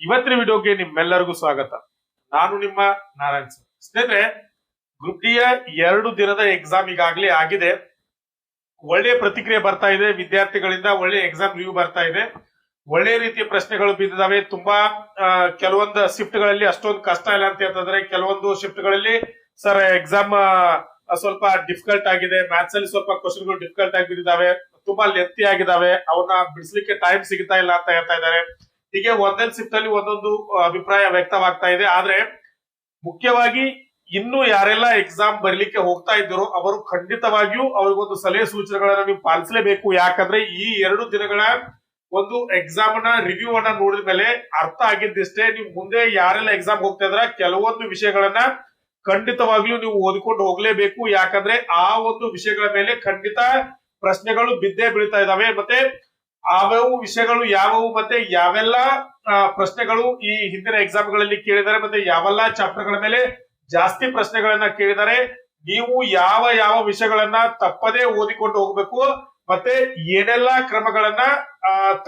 ಇವತ್ತಿನ ವಿಡಿಯೋಗೆ ನಿಮ್ಮೆಲ್ಲರಿಗೂ ಸ್ವಾಗತ. ನಾನು ನಿಮ್ಮ ನಾರಾಯಣ್ ಸರ್. ಸ್ನೇಹಿತರೆ, ಗ್ರೂಪ್ ಡಿ ಯ 2 ದಿನದ ಎಕ್ಸಾಮ್ ಈಗಾಗಲೇ ಆಗಿದೆ. ಒಳ್ಳೆಯ ಪ್ರತಿಕ್ರಿಯೆ ಬರ್ತಾ ಇದೆ ವಿದ್ಯಾರ್ಥಿಗಳಿಂದ, ಒಳ್ಳೆ ಎಕ್ಸಾಮ್ ರಿವ್ಯೂ ಬರ್ತಾ ಇದೆ, ಒಳ್ಳೆ ರೀತಿಯ ಪ್ರಶ್ನೆಗಳು ಬಿದ್ದಿದ್ದಾವೆ. ತುಂಬಾ ಕೆಲವೊಂದು ಶಿಫ್ಟ್ ಗಳಲ್ಲಿ ಅಷ್ಟೊಂದು ಕಷ್ಟ ಇಲ್ಲ ಅಂತ ಹೇಳ್ತಿದ್ರೆ, ಕೆಲವೊಂದು ಶಿಫ್ಟ್ ಗಳಲ್ಲಿ ಸರ್ ಎಕ್ಸಾಮ್ ಸ್ವಲ್ಪ ಡಿಫಿಕಲ್ಟ್ ಆಗಿದೆ, ಮ್ಯಾಥ್ಸ್ ಅಲ್ಲಿ ಸ್ವಲ್ಪ ಕ್ವಶನ್ಗಳು ಡಿಫಿಕಲ್ಟ್ ಆಗಿ ಬಿದ್ದಿದ್ದಾವೆ, ತುಂಬಾ ಲೆಂತಿ ಆಗಿದ್ದಾವೆ, ಅವನ್ನ ಬಿಡಿಸ್ಲಿಕ್ಕೆ ಟೈಮ್ ಸಿಗ್ತಾ ಇಲ್ಲ ಅಂತ ಹೇಳ್ತಾ ಇದ್ದಾರೆ. ಹೀಗೆ ಒಂದೊಂದು ಶಿಫ್ಟ್ ಅಲ್ಲಿ ಒಂದೊಂದು ಅಭಿಪ್ರಾಯ ವ್ಯಕ್ತವಾಗ್ತಾ ಇದೆ. ಆದ್ರೆ ಮುಖ್ಯವಾಗಿ ಇನ್ನು ಯಾರೆಲ್ಲ ಎಕ್ಸಾಮ್ ಬರಲಿಕ್ಕೆ ಹೋಗ್ತಾ ಇದ್ದಾರೋ ಅವರು ಖಂಡಿತವಾಗಿಯೂ ಅವ್ರಿಗೊಂದು ಸಲಹೆ ಸೂಚನೆಗಳನ್ನ ನೀವು ಪಾಲಿಸಲೇಬೇಕು. ಯಾಕಂದ್ರೆ ಈ 2 ದಿನಗಳ ಒಂದು ಎಕ್ಸಾಮ್ ನ ರಿವ್ಯೂ ಅನ್ನ ನೋಡಿದ ಮೇಲೆ ಅರ್ಥ ಆಗಿದ್ದಿಷ್ಟೇ, ನೀವು ಮುಂದೆ ಯಾರೆಲ್ಲ ಎಕ್ಸಾಮ್ ಹೋಗ್ತಾ ಇದ್ರ ಕೆಲವೊಂದು ವಿಷಯಗಳನ್ನ ಖಂಡಿತವಾಗ್ಲೂ ನೀವು ಓದಿಕೊಂಡು ಹೋಗ್ಲೇಬೇಕು. ಯಾಕಂದ್ರೆ ಆ ಒಂದು ವಿಷಯಗಳ ಮೇಲೆ ಖಂಡಿತ ಪ್ರಶ್ನೆಗಳು ಬಿದ್ದೇ ಬೀಳ್ತಾ ಇದಾವೆ. ಮತ್ತೆ ಆವ್ಯಾವ ವಿಷಯಗಳು ಯಾವುವು, ಮತ್ತೆ ಯಾವೆಲ್ಲ ಪ್ರಶ್ನೆಗಳು ಈ ಹಿಂದಿನ ಎಕ್ಸಾಮ್ ಗಳಲ್ಲಿ ಕೇಳಿದ್ದಾರೆ, ಮತ್ತೆ ಯಾವೆಲ್ಲ ಚಾಪ್ಟರ್ ಗಳ ಮೇಲೆ ಜಾಸ್ತಿ ಪ್ರಶ್ನೆಗಳನ್ನ ಕೇಳಿದ್ದಾರೆ, ನೀವು ಯಾವ ಯಾವ ವಿಷಯಗಳನ್ನ ತಪ್ಪದೇ ಓದಿಕೊಂಡು ಹೋಗ್ಬೇಕು, ಮತ್ತೆ ಏನೆಲ್ಲಾ ಕ್ರಮಗಳನ್ನ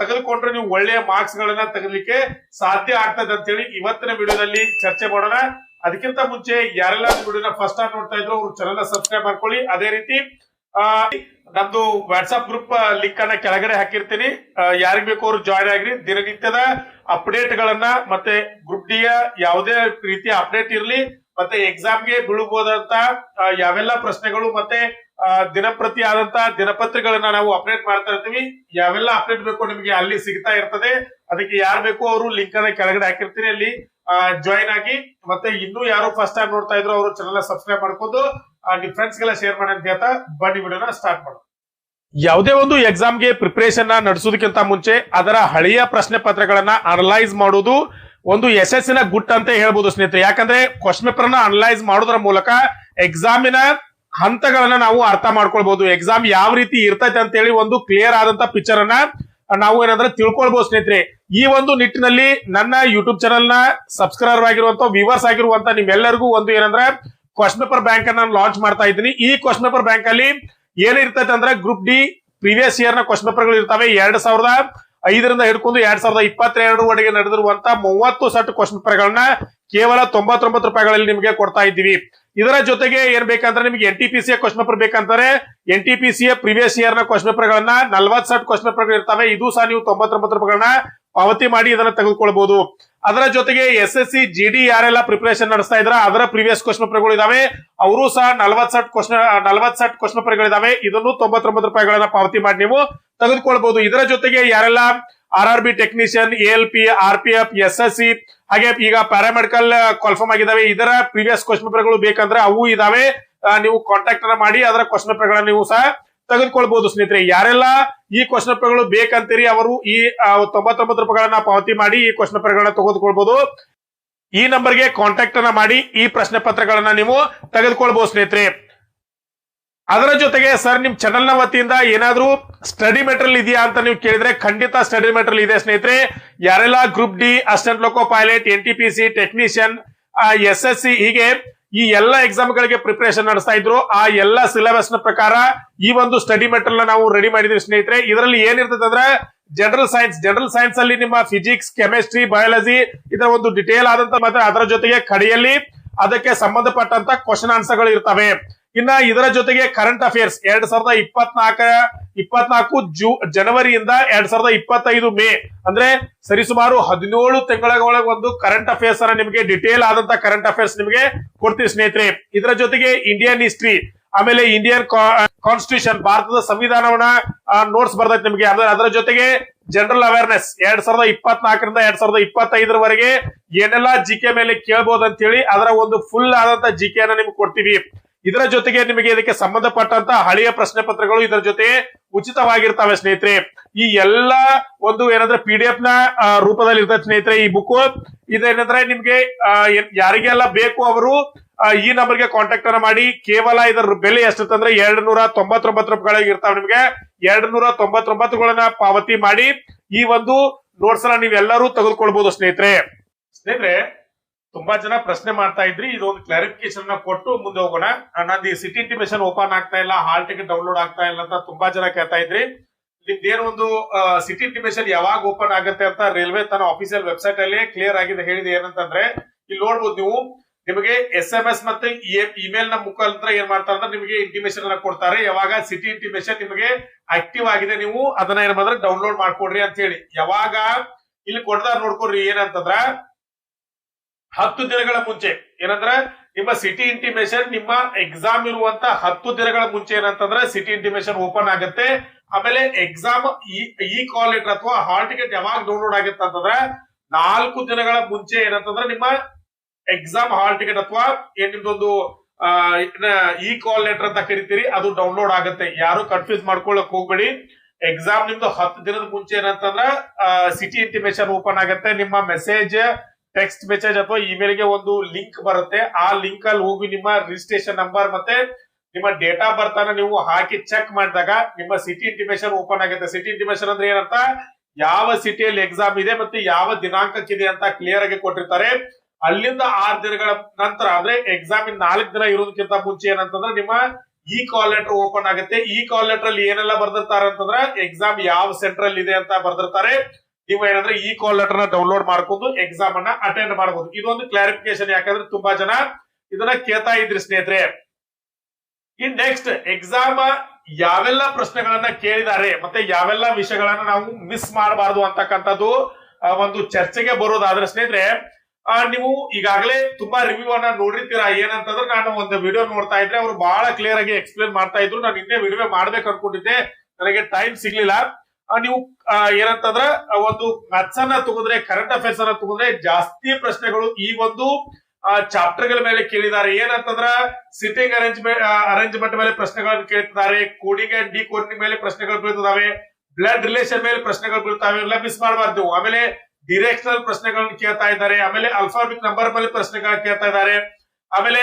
ತೆಗೆದುಕೊಂಡ್ರೆ ನೀವು ಒಳ್ಳೆಯ ಮಾರ್ಕ್ಸ್ ಗಳನ್ನ ತೆಗೆದಲಿಕ್ಕೆ ಸಾಧ್ಯ ಆಗ್ತದೆ ಅಂತ ಹೇಳಿ ಇವತ್ತಿನ ವಿಡಿಯೋದಲ್ಲಿ ಚರ್ಚೆ ಮಾಡೋಣ. ಅದಕ್ಕಿಂತ ಮುಂಚೆ ಯಾರೆಲ್ಲ ವಿಡಿಯೋನ ಫಸ್ಟ್ ಟೈಮ್ ನೋಡ್ತಾ ಇದ್ರು ಅವರು ಚಾನೆಲ್ ಸಬ್ಸ್ಕ್ರೈಬ್ ಮಾಡ್ಕೊಳ್ಳಿ. ಅದೇ ರೀತಿ ನಮ್ದು ವಾಟ್ಸ್ಆಪ್ ಗ್ರೂಪ್ ಲಿಂಕ್ ಅನ್ನ ಕೆಳಗಡೆ ಹಾಕಿರ್ತೀನಿ, ಯಾರಿಗ್ ಬೇಕು ಅವರು ಜಾಯ್ನ್ ಆಗ್ರಿ. ದಿನನಿತ್ಯದ ಅಪ್ಡೇಟ್ ಗಳನ್ನ ಮತ್ತೆ ಗ್ರೂಪ್ ಡಿ ಯ ಯಾವುದೇ ರೀತಿಯ ಅಪ್ಡೇಟ್ ಇರ್ಲಿ, ಮತ್ತೆ ಎಕ್ಸಾಮ್ ಗೆ ಬೀಳಬಹುದಂತ ಯಾವೆಲ್ಲ ಪ್ರಶ್ನೆಗಳು, ಮತ್ತೆ ದಿನಪ್ರತಿ ಆದಂತ ದಿನಪತ್ರಿಕೆಗಳನ್ನ ನಾವು ಅಪ್ಡೇಟ್ ಮಾಡ್ತಾ ಇರ್ತೀವಿ. ಯಾವೆಲ್ಲ ಅಪ್ಡೇಟ್ ಬೇಕು ನಿಮಗೆ ಅಲ್ಲಿ ಸಿಗ್ತಾ ಇರ್ತದೆ. ಅದಕ್ಕೆ ಯಾರು ಬೇಕು ಅವರು ಲಿಂಕ್ ಅನ್ನ ಕೆಳಗಡೆ ಹಾಕಿರ್ತೀನಿ, ಅಲ್ಲಿ ಜಾಯಿನ್ ಆಗಿ. ಮತ್ತೆ ಇನ್ನೂ ಯಾರು ಫಸ್ಟ್ ಟೈಮ್ ನೋಡ್ತಾ ಇದ್ರು ಅವರು ಚಾನೆಲ್ ಸಬ್ಸ್ಕ್ರೈಬ್ ಮಾಡ್ಕೊಂಡು ನಿಮ್ ಫ್ರೆಂಡ್ಸ್ ಗೆಲ್ಲ ಶೇರ್ ಮಾಡಿ ಅಂತ ಹೇಳ್ತಾ ಬನ್ನಿ ವಿಡಿಯೋನ ಸ್ಟಾರ್ಟ್ ಮಾಡೋಣ. ಯಾವುದೇ ಒಂದು ಎಕ್ಸಾಮ್ ಗೆ ಪ್ರಿಪರೇಷನ್ ನಡೆಸೋದಕ್ಕಿಂತ ಮುಂಚೆ ಅದರ ಹಳೆಯ ಪ್ರಶ್ನೆ ಪತ್ರಗಳನ್ನ ಅನಲೈಸ್ ಮಾಡುವುದು ಒಂದು ಯಶಸ್ಸಿನ ಗುಟ್ ಅಂತ ಹೇಳ್ಬೋದು ಸ್ನೇಹಿತರೆ. ಯಾಕಂದ್ರೆ ಕ್ವಶನ್ ಪೇಪರ್ ನ ಅನಲೈಸ್ ಮಾಡೋದ್ರ ಮೂಲಕ ಎಕ್ಸಾಮಿನ ಹಂತಗಳನ್ನ ನಾವು ಅರ್ಥ ಮಾಡ್ಕೊಳ್ಬಹುದು. ಎಕ್ಸಾಮ್ ಯಾವ ರೀತಿ ಇರ್ತೈತೆ ಅಂತ ಹೇಳಿ ಒಂದು ಕ್ಲಿಯರ್ ಆದಂತ ಪಿಕ್ಚರ್ ಅನ್ನ ನಾವು ಏನಂದ್ರೆ ತಿಳ್ಕೊಳ್ಬಹುದು ಸ್ನೇಹಿತರೆ. ಈ ಒಂದು ನಿಟ್ಟಿನಲ್ಲಿ ನನ್ನ ಯೂಟ್ಯೂಬ್ ಚಾನೆಲ್ ನ ಸಬ್ಸ್ಕ್ರೈಬರ್ ಆಗಿರುವಂತ ವ್ಯೂವರ್ಸ್ ಆಗಿರುವಂತ ನಿಮ್ಮೆಲ್ಲರಿಗೂ ಒಂದು ಏನಂದ್ರೆ ಕ್ವಶನ್ ಪೇಪರ್ ಬ್ಯಾಂಕ್ ಅನ್ನ ಲಾಂಚ್ ಮಾಡ್ತಾ ಇದ್ದೀನಿ. ಈ ಕ್ವಶನ್ ಪೇಪರ್ ಬ್ಯಾಂಕ್ ಅಲ್ಲಿ ಏನಿರ್ತೈತೆ ಅಂದ್ರೆ ಗ್ರೂಪ್ ಡಿ ಪ್ರೀವಿಯಸ್ ಇಯರ್ ನ ಕ್ವಶನ್ ಪೇಪರ್ ಗಳು ಇರ್ತವೆ. 2005ರಿಂದ ಹಿಡ್ಕೊಂಡು 2022 ವರೆಗೆ ನಡೆದಿರುವಂತ 30 ಸೆಟ್ ಕ್ವಶನ್ ಪೇಪರ್ ಗಳನ್ನ ಕೇವಲ 99 ರೂಪಾಯಿಗಳಲ್ಲಿ ನಿಮಗೆ ಕೊಡ್ತಾ ಇದ್ದೀವಿ. ಇದರ ಜೊತೆಗೆ ಏನ್ ಬೇಕಂದ್ರೆ ನಿಮಗೆ NTPC ಕ್ವಶನ್ ಪೇಪರ್ ಬೇಕಂತಾರೆ NTPC ಪ್ರೀವಿಯಸ್ ಇಯರ್ ನ ಕ್ವಶನ್ ಪೇಪರ್ ಗಳನ್ನ 40 ಸೆಟ್ ಕ್ವಶನ್ ಪೇಪರ್ ಇರ್ತವೆ. ಇದು ಸಹ ನೀವು 99 ರೂಪಾಯಿಗಳನ್ನ ಪಾವತಿ ಮಾಡಿ ಇದನ್ನ ತೆಗೆದುಕೊಳ್ಬಹುದು. ಅದರ ಜೊತೆಗೆ SSC GD ಯಾರೆಲ್ಲ ಪ್ರಿಪರೇಷನ್ ನಡೆಸ್ತಾ ಇದ್ರ ಅದರ ಪ್ರೀವಿಯಸ್ ಕ್ವಶನ್ ಪೇಪರ್ ಗಳು ಇದಾವೆ, ಅವರು ಸಹ 40 ಸೆಟ್ ಕ್ವಶನ್ ಪೇಪರ್ ಗಳಿದಾವೆ. ಇದನ್ನು 99 ರೂಪಾಯಿಗಳನ್ನ ಪಾವತಿ ಮಾಡಿ ನೀವು ತೆಗೆದುಕೊಳ್ಬಹುದು. ಇದರ ಜೊತೆಗೆ ಯಾರೆಲ್ಲ RRB technician, ALP, RPF, SSC ಹಾಗೆ ಈಗ ಪ್ಯಾರಾಮೆಡಿಕಲ್ ಕಾಲ್ಫಾರ್ಮ್ ಆಗಿದಾವೆ, ಇದರ ಪ್ರೀವಿಯಸ್ ಕ್ವಶನ್ ಪೇಪರ್ ಗಳು ಬೇಕಂದ್ರೆ ಅವು ಇದಾವೆ. ನೀವು ಕಾಂಟ್ಯಾಕ್ಟ್ ಅನ್ನ ಮಾಡಿ ಅದರ ಕ್ವಶನ್ ಪೇಪರ್ ಗಳನ್ನ ನೀವು ಸಹ ತೆಗೆದುಕೊಳ್ಬಹುದು ಸ್ನೇಹಿತರೆ. ಯಾರೆಲ್ಲ ಈ ಕ್ವಶನ್ ಪೇಪರ್ ಗಳು ಬೇಕಂತೀರಿ ಅವರು ಈ 99 ರೂಪಾಯಿಗಳನ್ನ ಪಾವತಿ ಮಾಡಿ ಈ ಕ್ವಶನ್ ಪೇಪರ್ ಗಳನ್ನ ತೆಗೆದುಕೊಳ್ಬಹುದು. ಈ ನಂಬರ್ಗೆ ಕಾಂಟ್ಯಾಕ್ಟ್ ಅನ್ನ ಮಾಡಿ ಈ ಪ್ರಶ್ನೆ ಪತ್ರಗಳನ್ನ ನೀವು ತೆಗೆದುಕೊಳ್ಬಹುದು ಸ್ನೇಹಿತರೆ. ಅದರ ಜೊತೆಗೆ ಸರ್ ನಿಮ್ ಚಾನೆಲ್ ನ ವತಿಯಿಂದ ಏನಾದ್ರೂ ಸ್ಟಡಿ ಮೆಟೀರಿಯಲ್ ಇದೆಯಾ ಅಂತ ನೀವು ಕೇಳಿದ್ರೆ ಖಂಡಿತ ಸ್ಟಡಿ ಮೆಟೀರಿಯಲ್ ಇದೆ ಸ್ನೇಹಿತರೆ. ಯಾರೆಲ್ಲ ಗ್ರೂಪ್ ಡಿ, ಅಸಿಸ್ಟೆಂಟ್ ಲೋಕೋ ಪೈಲಟ್, NTPC ಟೆಕ್ನಿಷಿಯನ್, SSC ಹೀಗೆ ಈ ಎಲ್ಲ ಎಕ್ಸಾಮ್ ಗಳಿಗೆ ಪ್ರಿಪರೇಷನ್ ನಡೆಸ್ತಾ ಇದ್ರು ಆ ಎಲ್ಲ ಸಿಲೆಬಸ್ ನ ಪ್ರಕಾರ ಈ ಒಂದು ಸ್ಟಡಿ ಮೆಟೀರಿಯಲ್ ನಾವು ರೆಡಿ ಮಾಡಿದ್ವಿ ಸ್ನೇಹಿತರೆ. ಇದರಲ್ಲಿ ಏನಿರ್ತದೆ ಅಂದ್ರೆ ಜನರಲ್ ಸೈನ್ಸ್ ಅಲ್ಲಿ ನಿಮ್ಮ ಫಿಸಿಕ್ಸ್, ಕೆಮಿಸ್ಟ್ರಿ, ಬಯಾಲಜಿ ಇದರ ಒಂದು ಡಿಟೇಲ್ ಆದಂತ ಮತ್ತೆ ಅದರ ಜೊತೆಗೆ ಕಡೆಯಲ್ಲಿ ಅದಕ್ಕೆ ಸಂಬಂಧಪಟ್ಟಂತ ಕ್ವಶನ್ ಆನ್ಸರ್ ಗಳು ಇರ್ತವೆ. ಇನ್ನ ಇದರ ಜೊತೆಗೆ ಕರೆಂಟ್ ಅಫೇರ್ಸ್ 2024 ಜನವರಿಯಿಂದ 2025 ಮೇ ಅಂದ್ರೆ ಸರಿಸುಮಾರು 17 ತಿಂಗಳ ಒಳಗೆ ಒಂದು ಕರೆಂಟ್ ಅಫೇರ್ಸ್ ಅನ್ನ ನಿಮಗೆ ಡಿಟೇಲ್ ಆದಂತ ಕರೆಂಟ್ ಅಫೇರ್ಸ್ ನಿಮಗೆ ಕೊಡ್ತೀವಿ ಸ್ನೇಹಿತರೆ. ಇದರ ಜೊತೆಗೆ ಇಂಡಿಯನ್ ಹಿಸ್ಟ್ರಿ, ಆಮೇಲೆ ಇಂಡಿಯನ್ ಕಾನ್ಸ್ಟಿಟ್ಯೂಷನ್ ಭಾರತದ ಸಂವಿಧಾನವನ್ನ ನೋಟ್ಸ್ ಬರ್ತೈತೆ ನಿಮಗೆ. ಅದರ ಜೊತೆಗೆ ಜನರಲ್ ಅವೇರ್ನೆಸ್ 2024ರಿಂದ 2025 ಏನೆಲ್ಲ GK ಮೇಲೆ ಕೇಳಬಹುದು ಅಂತ ಹೇಳಿ ಅದರ ಒಂದು ಫುಲ್ ಆದಂತ GK ಅನ್ನ ನಿಮ್ಗೆ ಕೊಡ್ತೀವಿ. ಇದರ ಜೊತೆಗೆ ನಿಮಗೆ ಇದಕ್ಕೆ ಸಂಬಂಧಪಟ್ಟಂತ ಹಳೆಯ ಪ್ರಶ್ನೆ ಪತ್ರಗಳು ಇದರ ಜೊತೆ ಉಚಿತವಾಗಿರ್ತವೆ ಸ್ನೇಹಿತರೆ. ಈ ಎಲ್ಲ ಒಂದು ಏನಂದ್ರೆ PDF ನ ರೂಪದಲ್ಲಿ ಇರ್ತದೆ ಸ್ನೇಹಿತರೆ ಈ ಬುಕ್. ಇದೇನಂದ್ರೆ ನಿಮ್ಗೆ ಯಾರಿಗೆಲ್ಲ ಬೇಕು ಅವರು ಈ ನಂಬರ್ಗೆ ಕಾಂಟ್ಯಾಕ್ಟ್ ಅನ್ನ ಮಾಡಿ. ಕೇವಲ ಇದರ ಬೆಲೆ ಎಷ್ಟಂತಂದ್ರೆ 299 ರೂಪಾಯಿಗಳಿಗೆ ಇರ್ತಾವೆ. ನಿಮ್ಗೆ 299ಗಳನ್ನ ಪಾವತಿ ಮಾಡಿ ಈ ಒಂದು ನೋಟ್ಸ್ ಅನ್ನ ನೀವೆಲ್ಲರೂ ತೆಗೆದುಕೊಳ್ಬಹುದು ಸ್ನೇಹಿತರೆ. ತುಂಬಾ ಜನ ಪ್ರಶ್ನೆ ಮಾಡ್ತಾ ಇದ್ರಿ, ಇದೊಂದು ಕ್ಲಾರಿಫಿಕೇಶನ್ ಕೊಟ್ಟು ಮುಂದೆ ಹೋಗೋಣ. ನಂದು ಈ ಸಿಟಿ ಇಂಟಿಮೇಷನ್ ಓಪನ್ ಆಗ್ತಾ ಇಲ್ಲ, ಹಾಲ್ ಟಿಕೆಟ್ ಡೌನ್ಲೋಡ್ ಆಗ್ತಾ ಇಲ್ಲ ಅಂತ ತುಂಬಾ ಜನ ಕೇಳ್ತಾ ಇದ್ರಿ. ನಿಮ್ದೇನು ಒಂದು ಸಿಟಿ ಇಂಟಿಮೇಷನ್ ಯಾವಾಗ ಓಪನ್ ಆಗುತ್ತೆ ಅಂತ ರೈಲ್ವೆ ತನ್ನ ಆಫೀಸಿಯಲ್ ವೆಬ್ಸೈಟ್ ಅಲ್ಲಿ ಕ್ಲಿಯರ್ ಆಗಿದೆ ಹೇಳಿದೆ. ಏನಂತಂದ್ರೆ ಇಲ್ಲಿ ನೋಡ್ಬೋದು ನೀವು, ನಿಮಗೆ SMS ಮತ್ತೆ ಇಮೇಲ್ ನ ಮುಖಾಂತರ ಏನ್ ಮಾಡ್ತಾರೆ ಅಂದ್ರೆ ನಿಮಗೆ ಇಂಟಿಮೇಷನ್ ಅನ್ನ ಕೊಡ್ತಾರೆ. ಯಾವಾಗ ಸಿಟಿ ಇಂಟಿಮೇಷನ್ ನಿಮಗೆ ಆಕ್ಟಿವ್ ಆಗಿದೆ, ನೀವು ಅದನ್ನ ಏನ್ ಮಾಡಿದ್ರೆ ಡೌನ್ಲೋಡ್ ಮಾಡ್ಕೊಡ್ರಿ ಅಂತ ಹೇಳಿ. ಯಾವಾಗ ಇಲ್ಲಿ ಕೊಡ್ದಾರ ನೋಡ್ಕೊಡ್ರಿ. ಏನಂತಂದ್ರ 10 ದಿನಗಳ ಮುಂಚೆ ಏನಂದ್ರ ನಿಮ್ಮ ಸಿಟಿ ಇಂಟಿಮೇಷನ್ ನಿಮ್ಮ ಎಕ್ಸಾಮ್ ಇರುವಂತ 10 ದಿನಗಳ ಮುಂಚೆ ಏನಂತಂದ್ರೆ ಸಿಟಿ ಇಂಟಿಮೇಷನ್ ಓಪನ್ ಆಗುತ್ತೆ. ಆಮೇಲೆ ಎಕ್ಸಾಮ್ ಈ ಕಾಲ್ ಲೆಟರ್ ಅಥವಾ ಹಾಲ್ ಟಿಕೆಟ್ ಯಾವಾಗ ಡೌನ್ಲೋಡ್ ಆಗುತ್ತೆ ಅಂತಂದ್ರೆ 4 ದಿನಗಳ ಮುಂಚೆ ಏನಂತಂದ್ರೆ ನಿಮ್ಮ ಎಕ್ಸಾಮ್ ಹಾಲ್ ಟಿಕೆಟ್ ಅಥವಾ ಏನ್ ನಿಮ್ದೊಂದು ಈ ಕಾಲ್ ಲೆಟರ್ ಅಂತ ಕರಿತೀರಿ ಅದು ಡೌನ್ಲೋಡ್ ಆಗುತ್ತೆ. ಯಾರು ಕನ್ಫ್ಯೂಸ್ ಮಾಡ್ಕೊಳಕ್ ಹೋಗ್ಬೇಡಿ. ಎಕ್ಸಾಮ್ ನಿಮ್ದು 10 ದಿನದ ಮುಂಚೆ ಏನಂತಂದ್ರ ಸಿಟಿ ಇಂಟಿಮೇಷನ್ ಓಪನ್ ಆಗುತ್ತೆ. ನಿಮ್ಮ ಮೆಸೇಜ್, ಟೆಕ್ಸ್ಟ್ ಮೆಸೇಜ್ ಅಥವಾ ಇಮೇಲ್ ಗೆ ಒಂದು ಲಿಂಕ್ ಬರುತ್ತೆ. ಆ ಲಿಂಕ್ ಅಲ್ಲಿ ಹೋಗಿ ನಿಮ್ಮ ರಿಜಿಸ್ಟ್ರೇಷನ್ ನಂಬರ್ ಮತ್ತೆ ನಿಮ್ಮ ಡೇಟ್ ಆಫ್ ಬರ್ತ್ ಅನ್ನ ನೀವು ಹಾಕಿ ಚೆಕ್ ಮಾಡಿದಾಗ ನಿಮ್ಮ ಸಿಟಿ ಇಂಟಿಮೇಷನ್ ಓಪನ್ ಆಗುತ್ತೆ. ಸಿಟಿ ಇಂಟಿಮೇಷನ್ ಅಂದ್ರೆ ಏನಂತ, ಯಾವ ಸಿಟಿಯಲ್ಲಿ ಎಕ್ಸಾಮ್ ಇದೆ ಮತ್ತೆ ಯಾವ ದಿನಾಂಕಕ್ಕಿದೆ ಅಂತ ಕ್ಲಿಯರ್ ಆಗಿ ಕೊಟ್ಟಿರ್ತಾರೆ. ಅಲ್ಲಿಂದ 6 ದಿನಗಳ ನಂತರ ಅಂದ್ರೆ ಎಕ್ಸಾಮ್ 4 ದಿನ ಇರೋದಕ್ಕಿಂತ ಮುಂಚೆ ಏನಂತಂದ್ರೆ ನಿಮ್ಮ ಈ ಕಾಲ್ ಲೆಟರ್ ಓಪನ್ ಆಗುತ್ತೆ. ಈ ಕಾಲ್ ಲೆಟರ್ ಅಲ್ಲಿ ಏನೆಲ್ಲ ಬರ್ದಿರ್ತಾರೆ ಅಂತಂದ್ರೆ ಎಕ್ಸಾಮ್ ಯಾವ ಸೆಂಟ್ರಲ್ ಇದೆ ಅಂತ ಬರ್ದಿರ್ತಾರೆ. ನೀವು ಏನಂದ್ರೆ ಈ ಕಾಲ್ ಲೆಟರ್ ನ ಡೌನ್ಲೋಡ್ ಮಾಡ್ಕೊಂಡು ಎಕ್ಸಾಮ್ ಅನ್ನ ಅಟೆಂಡ್ ಮಾಡಬಹುದು. ಇದೊಂದು ಕ್ಲಾರಿಫಿಕೇಶನ್, ಯಾಕಂದ್ರೆ ತುಂಬಾ ಜನ ಇದನ್ನ ಕೇಳ್ತಾ ಇದ್ರಿ ಸ್ನೇಹಿತರೆ. ಇನ್ ನೆಕ್ಸ್ಟ್ ಎಕ್ಸಾಮ್ ಯಾವೆಲ್ಲ ಪ್ರಶ್ನೆಗಳನ್ನ ಕೇಳಿದ್ದಾರೆ ಮತ್ತೆ ಯಾವೆಲ್ಲ ವಿಷಯಗಳನ್ನ ನಾವು ಮಿಸ್ ಮಾಡಬಾರದು ಅಂತಕ್ಕಂಥದ್ದು ಒಂದು ಚರ್ಚೆಗೆ ಬರೋದಾದ್ರೆ ಸ್ನೇಹಿತರೆ, ನೀವು ಈಗಾಗಲೇ ತುಂಬಾ ರಿವ್ಯೂ ಅನ್ನ ನೋಡಿರ್ತೀರಾ. ಏನಂತಂದ್ರೆ ನಾನು ಒಂದು ವಿಡಿಯೋ ನೋಡ್ತಾ ಇದ್ರೆ ಅವ್ರು ಬಹಳ ಕ್ಲಿಯರ್ ಆಗಿ ಎಕ್ಸ್ಪ್ಲೇನ್ ಮಾಡ್ತಾ ಇದ್ರು. ನಾನು ಇನ್ನೇ ವಿಡಿಯೋ ಮಾಡ್ಬೇಕು ಅನ್ಕೊಂಡಿದ್ದೆ, ನನಗೆ ಟೈಮ್ ಸಿಗ್ಲಿಲ್ಲ. ನೀವು ಏನಂತಂದ್ರೆ ಒಂದು ಮ್ಯಾಥ್ಸ್ ಅನ್ನ ತಗೊಂಡ್ರೆ, ಕರೆಂಟ್ ಅಫೇರ್ಸ್ ಅನ್ನ ತಗೊಂಡ್ರೆ ಜಾಸ್ತಿ ಪ್ರಶ್ನೆಗಳು ಈ ಒಂದು ಚಾಪ್ಟರ್ ಗಳ ಮೇಲೆ ಕೇಳಿದ್ದಾರೆ. ಏನಂತಂದ್ರ ಸಿಟಿಂಗ್ ಅರೇಂಜ್ಮೆಂಟ್ ಮೇಲೆ ಪ್ರಶ್ನೆಗಳನ್ನು ಕೇಳ್ತಿದ್ದಾರೆ, ಕೋಡಿಂಗ್ ಅಂಡ್ ಡಿ ಕೋಡಿಂಗ್ ಮೇಲೆ ಪ್ರಶ್ನೆಗಳು ಬೀಳ್ತಿದಾವೆ, ಬ್ಲಡ್ ರಿಲೇಷನ್ ಮೇಲೆ ಪ್ರಶ್ನೆಗಳು ಬೀಳ್ತಾವೆ, ಎಲ್ಲ ಮಿಸ್ ಮಾಡಬಾರ್ದು. ಆಮೇಲೆ ಡಿರೆಕ್ಷನಲ್ ಪ್ರಶ್ನೆಗಳನ್ನು ಕೇಳ್ತಾ ಇದ್ದಾರೆ, ಆಮೇಲೆ ಅಲ್ಫಾಬಿಕ್ ನಂಬರ್ ಮೇಲೆ ಪ್ರಶ್ನೆಗಳನ್ನ ಕೇಳ್ತಾ ಇದ್ದಾರೆ. ಆಮೇಲೆ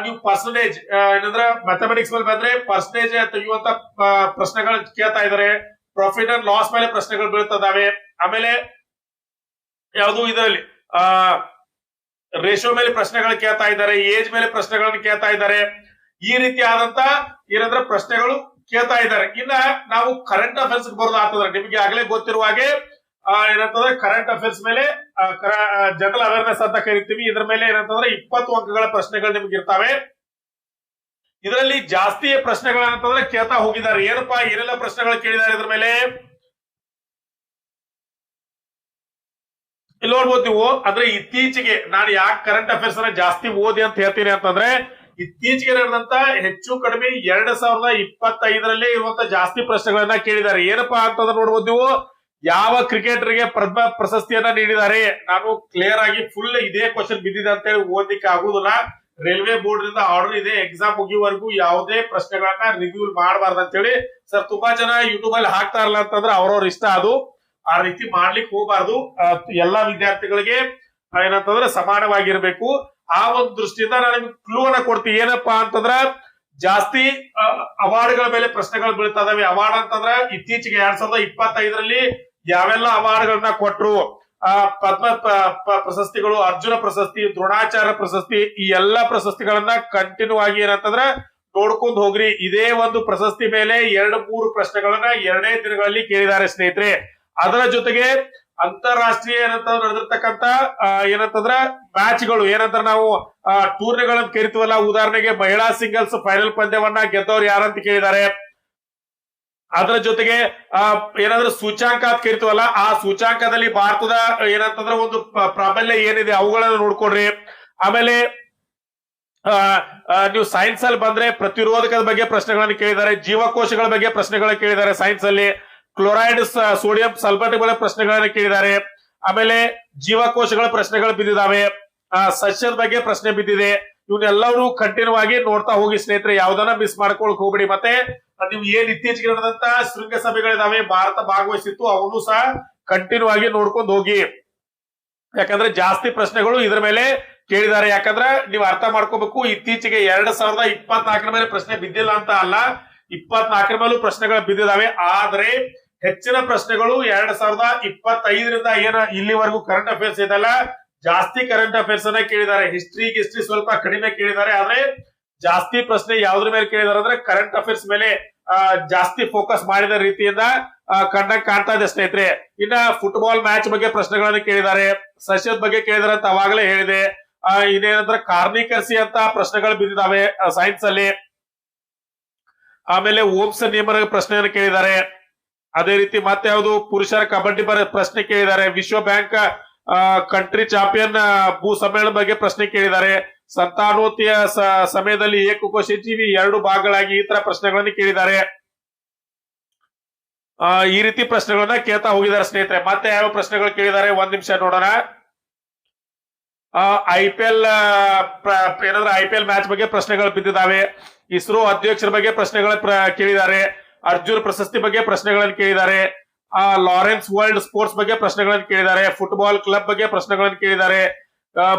ನೀವು ಪರ್ಸೆಂಟೇಜ್ ಏನಂದ್ರೆ ಮ್ಯಾಥಮೆಟಿಕ್ಸ್ ಮೇಲೆ ಬಂದ್ರೆ ಪರ್ಸೆಂಟೇಜ್ ತೆಗೆಯುವಂತ ಪ್ರಶ್ನೆಗಳನ್ನ ಕೇಳ್ತಾ ಇದ್ದಾರೆ. ಪ್ರಾಫಿಟ್ ಅಂಡ್ ಲಾಸ್ ಮೇಲೆ ಪ್ರಶ್ನೆಗಳು ಬೀಳ್ತಿದಾವೆ. ಆಮೇಲೆ ಯಾವುದು ಇದರಲ್ಲಿ ರೇಷಿಯೋ ಮೇಲೆ ಪ್ರಶ್ನೆಗಳು ಕೇಳ್ತಾ ಇದ್ದಾರೆ, ಏಜ್ ಮೇಲೆ ಪ್ರಶ್ನೆಗಳನ್ನು ಕೇಳ್ತಾ ಇದ್ದಾರೆ. ಈ ರೀತಿ ಆದಂತ ಏನಂದ್ರೆ ಪ್ರಶ್ನೆಗಳು ಕೇಳ್ತಾ ಇದ್ದಾರೆ. ಇನ್ನ ನಾವು ಕರೆಂಟ್ ಅಫೇರ್ಸ್ ಬರೋದಾಗ್ತದ್ರೆ ನಿಮಗೆ ಆಗ್ಲೇ ಗೊತ್ತಿರುವ ಹಾಗೆ ಏನಂತಂದ್ರೆ ಕರೆಂಟ್ ಅಫೇರ್ಸ್ ಮೇಲೆ ಜನರಲ್ ಅವೇರ್ನೆಸ್ ಅಂತ ಕರಿತೀವಿ. ಇದ್ರ ಮೇಲೆ ಏನಂತಂದ್ರೆ 20 ಅಂಕಗಳ ಪ್ರಶ್ನೆಗಳು ನಿಮ್ಗೆ ಇರ್ತಾವೆ. ಇದರಲ್ಲಿ ಜಾಸ್ತಿ ಪ್ರಶ್ನೆಗಳಂತಂದ್ರೆ ಕೇಳ್ತಾ ಹೋಗಿದ್ದಾರೆ. ಏನಪ್ಪಾ ಏನೆಲ್ಲ ಪ್ರಶ್ನೆಗಳು ಕೇಳಿದ್ದಾರೆ ಇದ್ರ ಮೇಲೆ ಇಲ್ಲಿ ನೋಡ್ಬೋದು ನೀವು. ಅಂದ್ರೆ ಇತ್ತೀಚೆಗೆ ನಾನು ಯಾಕೆ ಕರೆಂಟ್ ಅಫೇರ್ಸ್ ಅನ್ನ ಜಾಸ್ತಿ ಓದಿ ಅಂತ ಹೇಳ್ತೀನಿ ಅಂತಂದ್ರೆ, ಇತ್ತೀಚೆಗೆ ನಡೆದಂತ ಹೆಚ್ಚು ಕಡಿಮೆ 2025ರಲ್ಲಿ ಇರುವಂತ ಜಾಸ್ತಿ ಪ್ರಶ್ನೆಗಳನ್ನ ಕೇಳಿದ್ದಾರೆ. ಏನಪ್ಪಾ ಅಂತಂದ್ರೆ ನೋಡ್ಬೋದು ನೀವು, ಯಾವ ಕ್ರಿಕೆಟರ್ಗೆ ಪದ್ಮ ಪ್ರಶಸ್ತಿಯನ್ನ ನೀಡಿದ್ದಾರೆ. ನಾನು ಕ್ಲಿಯರ್ ಆಗಿ ಫುಲ್ ಇದೇ ಕ್ವಶನ್ ಬಿದ್ದಿದೆ ಅಂತ ಹೇಳಿ ಓದಲಿಕ್ಕೆ ಆಗುದಿಲ್ಲ. ರೈಲ್ವೆ ಬೋರ್ಡ್ ಇಂದ ಆರ್ಡರ್ ಇದೆ, ಎಕ್ಸಾಮ್ ಮುಗಿಯುವವರೆಗೂ ಯಾವುದೇ ಪ್ರಶ್ನೆಗಳನ್ನ ರಿವ್ಯೂ ಮಾಡಬಾರ್ದು ಅಂತ ಹೇಳಿ. ಸರ್ ತುಂಬಾ ಜನ ಯೂಟ್ಯೂಬ್ ಅಲ್ಲಿ ಹಾಕ್ತಾ ಇರಲ್ಲ ಅಂತಂದ್ರೆ ಅವ್ರವ್ರ ಇಷ್ಟ, ಅದು ಆ ರೀತಿ ಮಾಡ್ಲಿಕ್ಕೆ ಹೋಗಬಾರ್ದು. ಎಲ್ಲಾ ವಿದ್ಯಾರ್ಥಿಗಳಿಗೆ ಏನಂತಂದ್ರೆ ಸಮಾನವಾಗಿರ್ಬೇಕು. ಆ ಒಂದು ದೃಷ್ಟಿಯಿಂದ ನಾನು ನಿಮ್ಗೆ ಕ್ಲೂ ಅನ್ನ ಕೊಡ್ತೀನಿ. ಏನಪ್ಪಾ ಅಂತಂದ್ರ ಜಾಸ್ತಿ ಅವಾರ್ಡ್ಗಳ ಮೇಲೆ ಪ್ರಶ್ನೆಗಳು ಬೀಳ್ತಾ ಇದಾವೆ. ಅವಾರ್ಡ್ ಅಂತಂದ್ರ ಇತ್ತೀಚೆಗೆ 2025ರಲ್ಲಿ ಯಾವೆಲ್ಲ ಅವಾರ್ಡ್ಗಳನ್ನ ಕೊಟ್ರು, ಪದ್ಮ ಪ್ರಶಸ್ತಿಗಳು, ಅರ್ಜುನ ಪ್ರಶಸ್ತಿ, ದ್ರೋಣಾಚಾರ್ಯ ಪ್ರಶಸ್ತಿ, ಈ ಎಲ್ಲಾ ಪ್ರಶಸ್ತಿಗಳನ್ನ ಕಂಟಿನ್ಯೂ ಆಗಿ ಏನಂತಂದ್ರ ನೋಡ್ಕೊಂಡು ಹೋಗ್ರಿ. ಇದೇ ಒಂದು ಪ್ರಶಸ್ತಿ ಮೇಲೆ 2-3 ಪ್ರಶ್ನೆಗಳನ್ನ 2 ದಿನಗಳಲ್ಲಿ ಕೇಳಿದ್ದಾರೆ ಸ್ನೇಹಿತರೆ. ಅದರ ಜೊತೆಗೆ ಅಂತಾರಾಷ್ಟ್ರೀಯ ಏನಂತಂದ್ರೆ ನಡೆದಿರ್ತಕ್ಕಂತ ಏನಂತಂದ್ರ ಮ್ಯಾಚ್ಗಳು ಏನಂತ ನಾವು ಟೂರ್ನಿಗಳನ್ನ ಕರಿತೀವಲ್ಲ, ಉದಾಹರಣೆಗೆ ಮಹಿಳಾ ಸಿಂಗಲ್ಸ್ ಫೈನಲ್ ಪಂದ್ಯವನ್ನ ಗೆದ್ದವ್ರು ಯಾರಂತ ಕೇಳಿದ್ದಾರೆ. ಅದರ ಜೊತೆಗೆ ಏನಾದ್ರೂ ಸೂಚಾಂಕ ಅಂತ ಕರಿತೀವಲ್ಲ, ಆ ಸೂಚಾಂಕದಲ್ಲಿ ಭಾರತದ ಏನಂತಂದ್ರೆ ಒಂದು ಪ್ರಾಬಲ್ಯ ಏನಿದೆ ಅವುಗಳನ್ನ ನೋಡ್ಕೊಡ್ರಿ. ಆಮೇಲೆ ನೀವು ಸೈನ್ಸ್ ಅಲ್ಲಿ ಬಂದ್ರೆ ಪ್ರತಿರೋಧಕದ ಬಗ್ಗೆ ಪ್ರಶ್ನೆಗಳನ್ನು ಕೇಳಿದ್ದಾರೆ, ಜೀವಕೋಶಗಳ ಬಗ್ಗೆ ಪ್ರಶ್ನೆಗಳನ್ನ ಕೇಳಿದ್ದಾರೆ ಸೈನ್ಸ್ ಅಲ್ಲಿ, ಕ್ಲೋರೈಡ್ ಸೋಡಿಯಂ ಸಲ್ಫೇಟ್ ಬಗ್ಗೆ ಪ್ರಶ್ನೆಗಳನ್ನ ಕೇಳಿದ್ದಾರೆ. ಆಮೇಲೆ ಜೀವಕೋಶಗಳ ಪ್ರಶ್ನೆಗಳು ಬಿದ್ದಿದ್ದಾವೆ, ಸಸ್ಯದ ಬಗ್ಗೆ ಪ್ರಶ್ನೆ ಬಿದ್ದಿದೆ. ಇವನ್ನೆಲ್ಲರೂ ಕಂಟಿನ್ಯೂ ಆಗಿ ನೋಡ್ತಾ ಹೋಗಿ ಸ್ನೇಹಿತರೆ, ಯಾವ್ದನ್ನ ಮಿಸ್ ಮಾಡ್ಕೊಳಕ್ ಹೋಗ್ಬಿಡಿ. ಮತ್ತೆ ನೀವು ಏನ್ ಇತ್ತೀಚೆಗೆ ನಡೆದಂತ ಶೃಂಗಸಭೆಗಳಿದಾವೆ, ಭಾರತ ಭಾಗವಹಿಸಿತ್ತು, ಅವನು ಸಹ ಕಂಟಿನ್ಯೂ ಆಗಿ ನೋಡ್ಕೊಂಡು ಹೋಗಿ. ಯಾಕಂದ್ರೆ ಜಾಸ್ತಿ ಪ್ರಶ್ನೆಗಳು ಇದ್ರ ಮೇಲೆ ಕೇಳಿದ್ದಾರೆ. ಯಾಕಂದ್ರೆ ನೀವು ಅರ್ಥ ಮಾಡ್ಕೋಬೇಕು, ಇತ್ತೀಚೆಗೆ 2024 ಮೇಲೆ ಪ್ರಶ್ನೆ ಬಿದ್ದಿಲ್ಲ ಅಂತ ಅಲ್ಲ, 24 ಮೇಲೂ ಪ್ರಶ್ನೆಗಳು ಬಿದ್ದಿದ್ದಾವೆ. ಆದ್ರೆ ಹೆಚ್ಚಿನ ಪ್ರಶ್ನೆಗಳು 2025ರಿಂದ ಏನ ಇಲ್ಲಿವರೆಗೂ ಕರೆಂಟ್ ಅಫೇರ್ಸ್ ಇದೆಲ್ಲ ಜಾಸ್ತಿ ಕರೆಂಟ್ ಅಫೇರ್ಸ್ ಅನ್ನ ಕೇಳಿದ್ದಾರೆ. ಹಿಸ್ಟ್ರಿ ಸ್ವಲ್ಪ ಕಡಿಮೆ ಕೇಳಿದ್ದಾರೆ. ಆದ್ರೆ ಜಾಸ್ತಿ ಪ್ರಶ್ನೆ ಯಾವ್ದ್ರ ಮೇಲೆ ಕೇಳಿದಾರೆ ಅಂದ್ರೆ ಕರೆಂಟ್ ಅಫೇರ್ಸ್ ಮೇಲೆ ಜಾಸ್ತಿ ಫೋಕಸ್ ಮಾಡಿದ ರೀತಿಯಿಂದ ಕಂಡಂಗ್ ಕಾಣ್ತಾ ಇದೆ ಸ್ನೇಹಿತರೆ. ಇನ್ನ ಫುಟ್ಬಾಲ್ ಮ್ಯಾಚ್ ಬಗ್ಗೆ ಪ್ರಶ್ನೆಗಳನ್ನು ಕೇಳಿದ್ದಾರೆ, ಸಸ್ಯದ ಬಗ್ಗೆ ಕೇಳಿದಾರೆ ಅಂತ ಅವಾಗಲೇ ಹೇಳಿದೆ. ಇನ್ನೇನಂದ್ರೆ ಕಾರ್ನಿಕರ್ಸಿ ಅಂತ ಪ್ರಶ್ನೆಗಳು ಬಿದ್ದಿದ್ದಾವೆ ಸೈನ್ಸ್ ಅಲ್ಲಿ. ಆಮೇಲೆ ಓಮ್ಸ್ ನಿಯಮದ ಪ್ರಶ್ನೆಯನ್ನು ಕೇಳಿದ್ದಾರೆ. ಅದೇ ರೀತಿ ಮತ್ತೆ ಯಾವುದು ಪುರುಷರ ಕಬಡ್ಡಿ ಪ್ರಶ್ನೆ ಕೇಳಿದ್ದಾರೆ. ವಿಶ್ವ ಬ್ಯಾಂಕ್ ಕಂಟ್ರಿ ಚಾಂಪಿಯನ್ ಭೂ ಸಮ್ಮೇಳನ ಬಗ್ಗೆ ಪ್ರಶ್ನೆ ಕೇಳಿದ್ದಾರೆ. ಸಂತಾನೋತ್ಪತ್ತಿಯ ಸಮಯದಲ್ಲಿ ಏಕಕೋಶ ಜೀವಿ 2 ಭಾಗಗಳಾಗಿ ಈ ತರ ಪ್ರಶ್ನೆಗಳನ್ನು ಕೇಳಿದ್ದಾರೆ. ಈ ರೀತಿ ಪ್ರಶ್ನೆಗಳನ್ನ ಕೇಳ್ತಾ ಹೋಗಿದ್ದಾರೆ ಸ್ನೇಹಿತರೆ. ಮತ್ತೆ ಯಾವ ಪ್ರಶ್ನೆಗಳು ಕೇಳಿದ್ದಾರೆ ಒಂದ್ ನಿಮಿಷ ನೋಡೋಣ. IPL ಏನಾದ್ರೆ IPL ಮ್ಯಾಚ್ ಬಗ್ಗೆ ಪ್ರಶ್ನೆಗಳು ಬಿದ್ದಿದ್ದಾವೆ. ಇಸ್ರೋ ಅಧ್ಯಕ್ಷರ ಬಗ್ಗೆ ಪ್ರಶ್ನೆಗಳ ಕೇಳಿದ್ದಾರೆ. ಅರ್ಜುನ್ ಪ್ರಶಸ್ತಿ ಬಗ್ಗೆ ಪ್ರಶ್ನೆಗಳನ್ನು ಕೇಳಿದ್ದಾರೆ. ಲಾರೆನ್ಸ್ ವರ್ಲ್ಡ್ ಸ್ಪೋರ್ಟ್ಸ್ ಬಗ್ಗೆ ಪ್ರಶ್ನೆಗಳನ್ನು ಕೇಳಿದ್ದಾರೆ. ಫುಟ್ಬಾಲ್ ಕ್ಲಬ್ ಬಗ್ಗೆ ಪ್ರಶ್ನೆಗಳನ್ನು ಕೇಳಿದ್ದಾರೆ.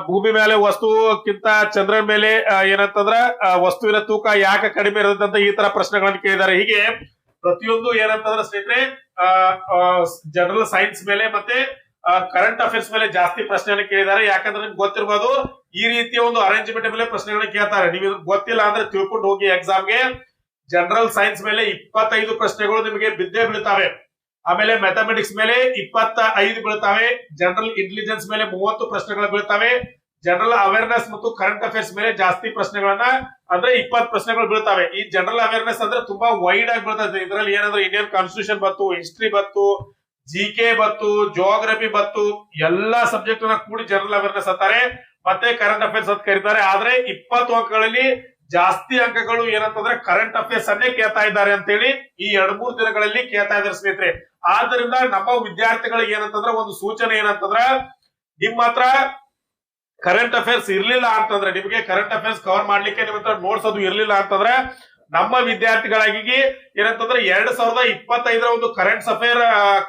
ಭೂಮಿ ಮೇಲೆ ವಸ್ತುಕ್ಕಿಂತ ಚಂದ್ರನ ಮೇಲೆ ಏನಂತಂದ್ರ ವಸ್ತುವಿನ ತೂಕ ಯಾಕೆ ಕಡಿಮೆ ಇರದಂತ ಈ ತರ ಪ್ರಶ್ನೆಗಳನ್ನು ಕೇಳಿದ್ದಾರೆ. ಹೀಗೆ ಪ್ರತಿಯೊಂದು ಏನಂತಂದ್ರೆ ಸ್ನೇಹಿತರೆ ಜನರಲ್ ಸೈನ್ಸ್ ಮೇಲೆ ಮತ್ತೆ ಕರೆಂಟ್ ಅಫೇರ್ಸ್ ಮೇಲೆ ಜಾಸ್ತಿ ಪ್ರಶ್ನೆಯನ್ನು ಕೇಳಿದ್ದಾರೆ. ಯಾಕಂದ್ರೆ ನಿಮ್ಗೆ ಗೊತ್ತಿರಬಹುದು ಈ ರೀತಿಯ ಒಂದು ಅರೇಂಜ್ಮೆಂಟ್ ಮೇಲೆ ಪ್ರಶ್ನೆಗಳನ್ನ ಕೇಳ್ತಾರೆ. ನೀವು ಗೊತ್ತಿಲ್ಲ ಅಂದ್ರೆ ತಿಳ್ಕೊಂಡು ಹೋಗಿ ಎಕ್ಸಾಮ್ಗೆ. ಜನರಲ್ ಸೈನ್ಸ್ ಮೇಲೆ 25 ಪ್ರಶ್ನೆಗಳು ನಿಮಗೆ ಬಿದ್ದೇ ಬೀಳ್ತಾವೆ. ಆಮೇಲೆ ಮ್ಯಾಥಮೆಟಿಕ್ಸ್ ಮೇಲೆ 25 ಬೀಳ್ತಾವೆ. ಜನರಲ್ ಇಂಟೆಲಿಜೆನ್ಸ್ ಮೇಲೆ 30 ಪ್ರಶ್ನೆಗಳು ಬೀಳ್ತಾವೆ. ಜನರಲ್ ಅವೇರ್ನೆಸ್ ಮತ್ತು ಕರೆಂಟ್ ಅಫೇರ್ಸ್ ಮೇಲೆ ಜಾಸ್ತಿ ಪ್ರಶ್ನೆಗಳನ್ನ ಅಂದ್ರೆ 20 ಪ್ರಶ್ನೆಗಳು ಬೀಳ್ತಾವೆ. ಈ ಜನರಲ್ ಅವೇರ್ನೆಸ್ ಅಂದ್ರೆ ತುಂಬಾ ವೈಡ್ ಆಗಿ ಬೀಳ್ತದೆ. ಇದರಲ್ಲಿ ಏನಂದ್ರೆ ಇಂಡಿಯನ್ ಕಾನ್ಸ್ಟಿಟ್ಯೂಷನ್ ಬತ್ತು, ಹಿಸ್ಟ್ರಿ ಬತ್ತು, GK ಬತ್ತು, ಜಿಯೋಗ್ರಫಿ ಬತ್ತು, ಎಲ್ಲಾ ಸಬ್ಜೆಕ್ಟ್ ನ ಕೂಡಿ ಜನರಲ್ ಅವೇರ್ನೆಸ್ ಅಂತಾರೆ. ಮತ್ತೆ ಕರೆಂಟ್ ಅಫೇರ್ಸ್ ಅಂತ ಕರೀತಾರೆ. ಆದ್ರೆ 20 ಅಂಕಗಳಲ್ಲಿ ಜಾಸ್ತಿ ಅಂಕಗಳು ಏನಂತಂದ್ರೆ ಕರೆಂಟ್ ಅಫೇರ್ಸ್ ಅನ್ನೇ ಕೇಳ್ತಾ ಇದ್ದಾರೆ ಅಂತೇಳಿ ಈ 2-3 ದಿನಗಳಲ್ಲಿ ಕೇಳ್ತಾ ಇದ್ದಾರೆ ಸ್ನೇಹಿತರೆ. ಆದ್ರಿಂದ ನಮ್ಮ ವಿದ್ಯಾರ್ಥಿಗಳಿಗೆ ಏನಂತಂದ್ರೆ ಒಂದು ಸೂಚನೆ ಏನಂತಂದ್ರ ನಿಮ್ಮ ಹತ್ರ ಕರೆಂಟ್ ಅಫೇರ್ಸ್ ಇರ್ಲಿಲ್ಲ ಅಂತಂದ್ರೆ, ನಿಮಗೆ ಕರೆಂಟ್ ಅಫೇರ್ಸ್ ಕವರ್ ಮಾಡ್ಲಿಕ್ಕೆ ನಿಮ್ಮ ಹತ್ರ ನೋಟ್ಸ್ ಅದು ಇರ್ಲಿಲ್ಲ ಅಂತಂದ್ರೆ ನಮ್ಮ ವಿದ್ಯಾರ್ಥಿಗಳಿಗಾಗಿ ಏನಂತಂದ್ರೆ 2025 ಒಂದು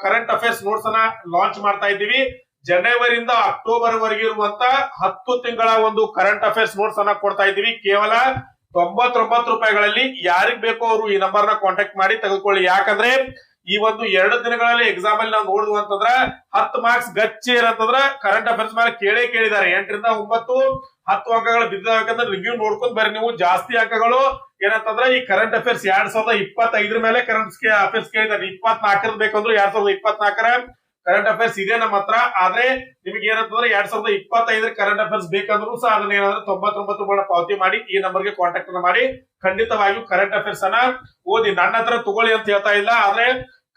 ಕರೆಂಟ್ ಅಫೇರ್ಸ್ ನೋಟ್ಸ್ ಅನ್ನ ಲಾಂಚ್ ಮಾಡ್ತಾ ಇದ್ದೀವಿ. ಜನವರಿಯಿಂದ ಅಕ್ಟೋಬರ್ ವರೆಗೆ ಇರುವಂತ 10 ತಿಂಗಳ ಒಂದು ಕರೆಂಟ್ ಅಫೇರ್ಸ್ ನೋಟ್ಸ್ ಅನ್ನ ಕೊಡ್ತಾ ಇದ್ದೀವಿ. ಕೇವಲ 99 ರೂಪಾಯಿಗಳಲ್ಲಿ. ಯಾರಿಗ್ ಬೇಕೋ ಅವರು ಈ ನಂಬರ್ ನ ಕಾಂಟ್ಯಾಕ್ಟ್ ಮಾಡಿ ತೆಗೆದುಕೊಳ್ಳಿ. ಯಾಕಂದ್ರೆ ಈ ಒಂದು 2 ದಿನಗಳಲ್ಲಿ ಎಕ್ಸಾಮ್ ಅಲ್ಲಿ ನಾವು ನೋಡುದು ಅಂತಂದ್ರ 10 ಮಾರ್ಕ್ಸ್ ಗಚ್ಚಿ ಏನಂತಂದ್ರ ಕರೆಂಟ್ ಅಫೇರ್ಸ್ ಮೇಲೆ ಕೇಳಿದ್ದಾರೆ. 8 ರಿಂದ 9 10 ಅಂಕಗಳು ಬಿದ್ದಬೇಕಂದ್ರೆ ರಿವ್ಯೂ ನೋಡ್ಕೊಂಡ್ ಬರ್ರಿ. ನೀವು ಜಾಸ್ತಿ ಅಂಕಗಳು ಏನಂತಂದ್ರೆ ಈ ಕರೆಂಟ್ ಅಫೇರ್ಸ್ 2025 ಮೇಲೆ ಕರೆಂಟ್ ಅಫೇರ್ಸ್ ಕೇಳಿದ್ದಾರೆ. 24 ಬೇಕಂದ್ರೆ 2024 ಕರೆಂಟ್ ಅಫೇರ್ಸ್ ಇದೆ ನಮ್ಮ ಹತ್ರ. ಆದ್ರೆ ನಿಮ್ಗೆ ಏನಂತಂದ್ರೆ 2025 ಕರೆಂಟ್ ಅಫೇರ್ಸ್ ಬೇಕಂದ್ರೂ ಸಹ ಅದನ್ನ ಏನಾದ್ರೆ 99 ಪಾವತಿ ಮಾಡಿ ಈ ನಂಬರ್ಗೆ ಕಾಂಟ್ಯಾಕ್ಟ್ ಮಾಡಿ ಖಂಡಿತವಾಗಿಯೂ ಕರೆಂಟ್ ಅಫೇರ್ಸ್ ಅನ್ನ ಓದಿ. ನನ್ನ ಹತ್ರ ತಗೊಳ್ಳಿ ಅಂತ ಹೇಳ್ತಾ ಇಲ್ಲ, ಆದ್ರೆ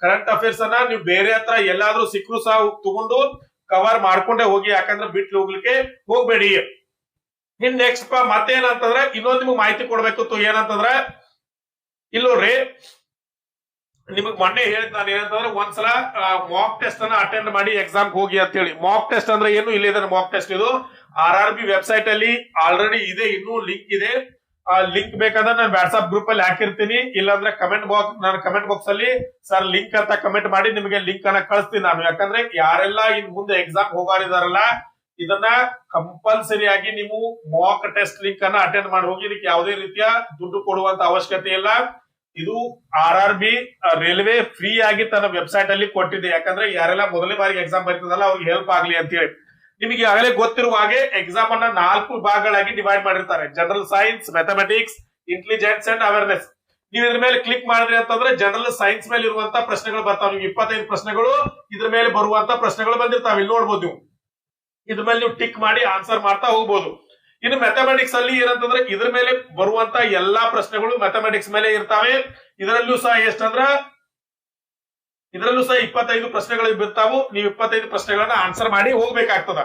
ಕರೆಂಟ್ ಅಫೇರ್ಸ್ ಅನ್ನ ನೀವು ಬೇರೆ ಹತ್ರ ಎಲ್ಲಾದ್ರೂ ಸಿಕ್ಕರು ಸಹ ತಗೊಂಡು ಕವರ್ ಮಾಡ್ಕೊಂಡೇ ಹೋಗಿ. ಯಾಕಂದ್ರೆ ಬಿಟ್ಟು ಹೋಗ್ಲಿಕ್ಕೆ ಹೋಗ್ಬೇಡಿ. ಇನ್ ನೆಕ್ಸ್ಟ್ ಮತ್ತೇನಂತಂದ್ರೆ ಇನ್ನೊಂದು ನಿಮ್ಗೆ ಮಾಹಿತಿ ಕೊಡ್ಬೇಕಿತ್ತು. ಏನಂತಂದ್ರೆ ಇಲ್ಲಿ ನೋಡ್ರಿ, ನಿಮಗ್ ಮೊನ್ನೆ ಹೇಳಿದ್ ನಾನು ಏನಂತಂದ್ರೆ ಒಂದ್ಸಲ ಮಾಕ್ ಟೆಸ್ಟ್ ಅನ್ನ ಅಟೆಂಡ್ ಮಾಡಿ ಎಕ್ಸಾಮ್ ಹೋಗಿ ಅಂತ ಹೇಳಿ. ಮಾಕ್ ಟೆಸ್ಟ್ ಅಂದ್ರೆ ಏನು, ಇಲ್ಲಿ ಇದೆ ಮಾಕ್ ಟೆಸ್ಟ್. ಇದು RRB ವೆಬ್ಸೈಟ್ ಅಲ್ಲಿ ಆಲ್ರೆಡಿ ಇದೆ, ಇನ್ನೂ ಲಿಂಕ್ ಇದೆ. ಲಿಂಕ್ ಬೇಕಂದ್ರೆ ನಾನು ವಾಟ್ಸ್ಆಪ್ ಗ್ರೂಪ್ ಅಲ್ಲಿ ಹಾಕಿರ್ತೀನಿ. ಇಲ್ಲಾಂದ್ರೆ ಕಮೆಂಟ್ ಬಾಕ್ಸ್ ಅಲ್ಲಿ ಸರ್ ಲಿಂಕ್ ಅಂತ ಕಮೆಂಟ್ ಮಾಡಿ ನಿಮಗೆ ಲಿಂಕ್ ಅನ್ನ ಕಳಿಸ್ತೀನಿ ನಾನು. ಯಾಕಂದ್ರೆ ಯಾರೆಲ್ಲ ಇನ್ ಮುಂದೆ ಎಕ್ಸಾಮ್ ಹೋಗಾರಿದಾರಲ್ಲ ಇದನ್ನ ಕಂಪಲ್ಸರಿ ಆಗಿ ನೀವು ಮಾಕ್ ಟೆಸ್ಟ್ ಲಿಂಕ್ ಅನ್ನ ಅಟೆಂಡ್ ಮಾಡಿ ಹೋಗಿ. ಇದಕ್ಕೆ ಯಾವುದೇ ರೀತಿಯ ದುಡ್ಡು ಕೊಡುವಂತ ಅವಶ್ಯಕತೆ ಇಲ್ಲ. ಇದು RRB ರೈಲ್ವೆ ಫ್ರೀ ಆಗಿ ತನ್ನ ವೆಬ್ಸೈಟ್ ಅಲ್ಲಿ ಕೊಟ್ಟಿದೆ. ಯಾಕಂದ್ರೆ ಯಾರೆಲ್ಲ ಮೊದಲನೇ ಬಾರಿಗೆ ಎಕ್ಸಾಮ್ ಬರೀತದಲ್ಲ ಅವ್ರಿಗೆ ಹೆಲ್ಪ್ ಆಗ್ಲಿ ಅಂತ ಹೇಳಿ. ನಿಮಗೆ ಆಗಲೇ ಗೊತ್ತಿರುವ ಹಾಗೆ ಎಕ್ಸಾಮ್ ಅನ್ನ 4 ಭಾಗಗಳಾಗಿ ಡಿವೈಡ್ ಮಾಡಿರ್ತಾರೆ. General science, mathematics, intelligence and awareness. ನೀವು ಇದ್ರ ಮೇಲೆ ಕ್ಲಿಕ್ ಮಾಡಿದ್ರಿ ಅಂತಂದ್ರೆ ಜನರಲ್ ಸೈನ್ಸ್ ಮೇಲೆ ಇರುವಂತ ಪ್ರಶ್ನೆಗಳು ಬರ್ತಾವೆ. ನೀವು 25 ಪ್ರಶ್ನೆಗಳು ಇದ್ರ ಮೇಲೆ ಬರುವಂತ ಪ್ರಶ್ನೆಗಳು ಬಂದಿರ್ತಾವೆ. ಇಲ್ಲಿ ನೋಡ್ಬೋದು ನೀವು. ಇದ್ರ ಮೇಲೆ ನೀವು ಟಿಕ್ ಮಾಡಿ ಆನ್ಸರ್ ಮಾಡ್ತಾ ಹೋಗ್ಬೋದು. ಇನ್ನು ಮ್ಯಾಥಮೆಟಿಕ್ಸ್ ಅಲ್ಲಿ ಏನಂತಂದ್ರೆ ಇದ್ರ ಮೇಲೆ ಬರುವಂತ ಎಲ್ಲಾ ಪ್ರಶ್ನೆಗಳು ಮ್ಯಾಥಮೆಟಿಕ್ಸ್ ಮೇಲೆ ಇರ್ತಾವೆ. ಇದರಲ್ಲೂ ಸಹ ಎಷ್ಟಂದ್ರ 25 ಪ್ರಶ್ನೆಗಳು ಬಿರ್ತಾವು. ನೀವು 25 ಪ್ರಶ್ನೆಗಳನ್ನ ಆನ್ಸರ್ ಮಾಡಿ ಹೋಗ್ಬೇಕಾಗ್ತದ.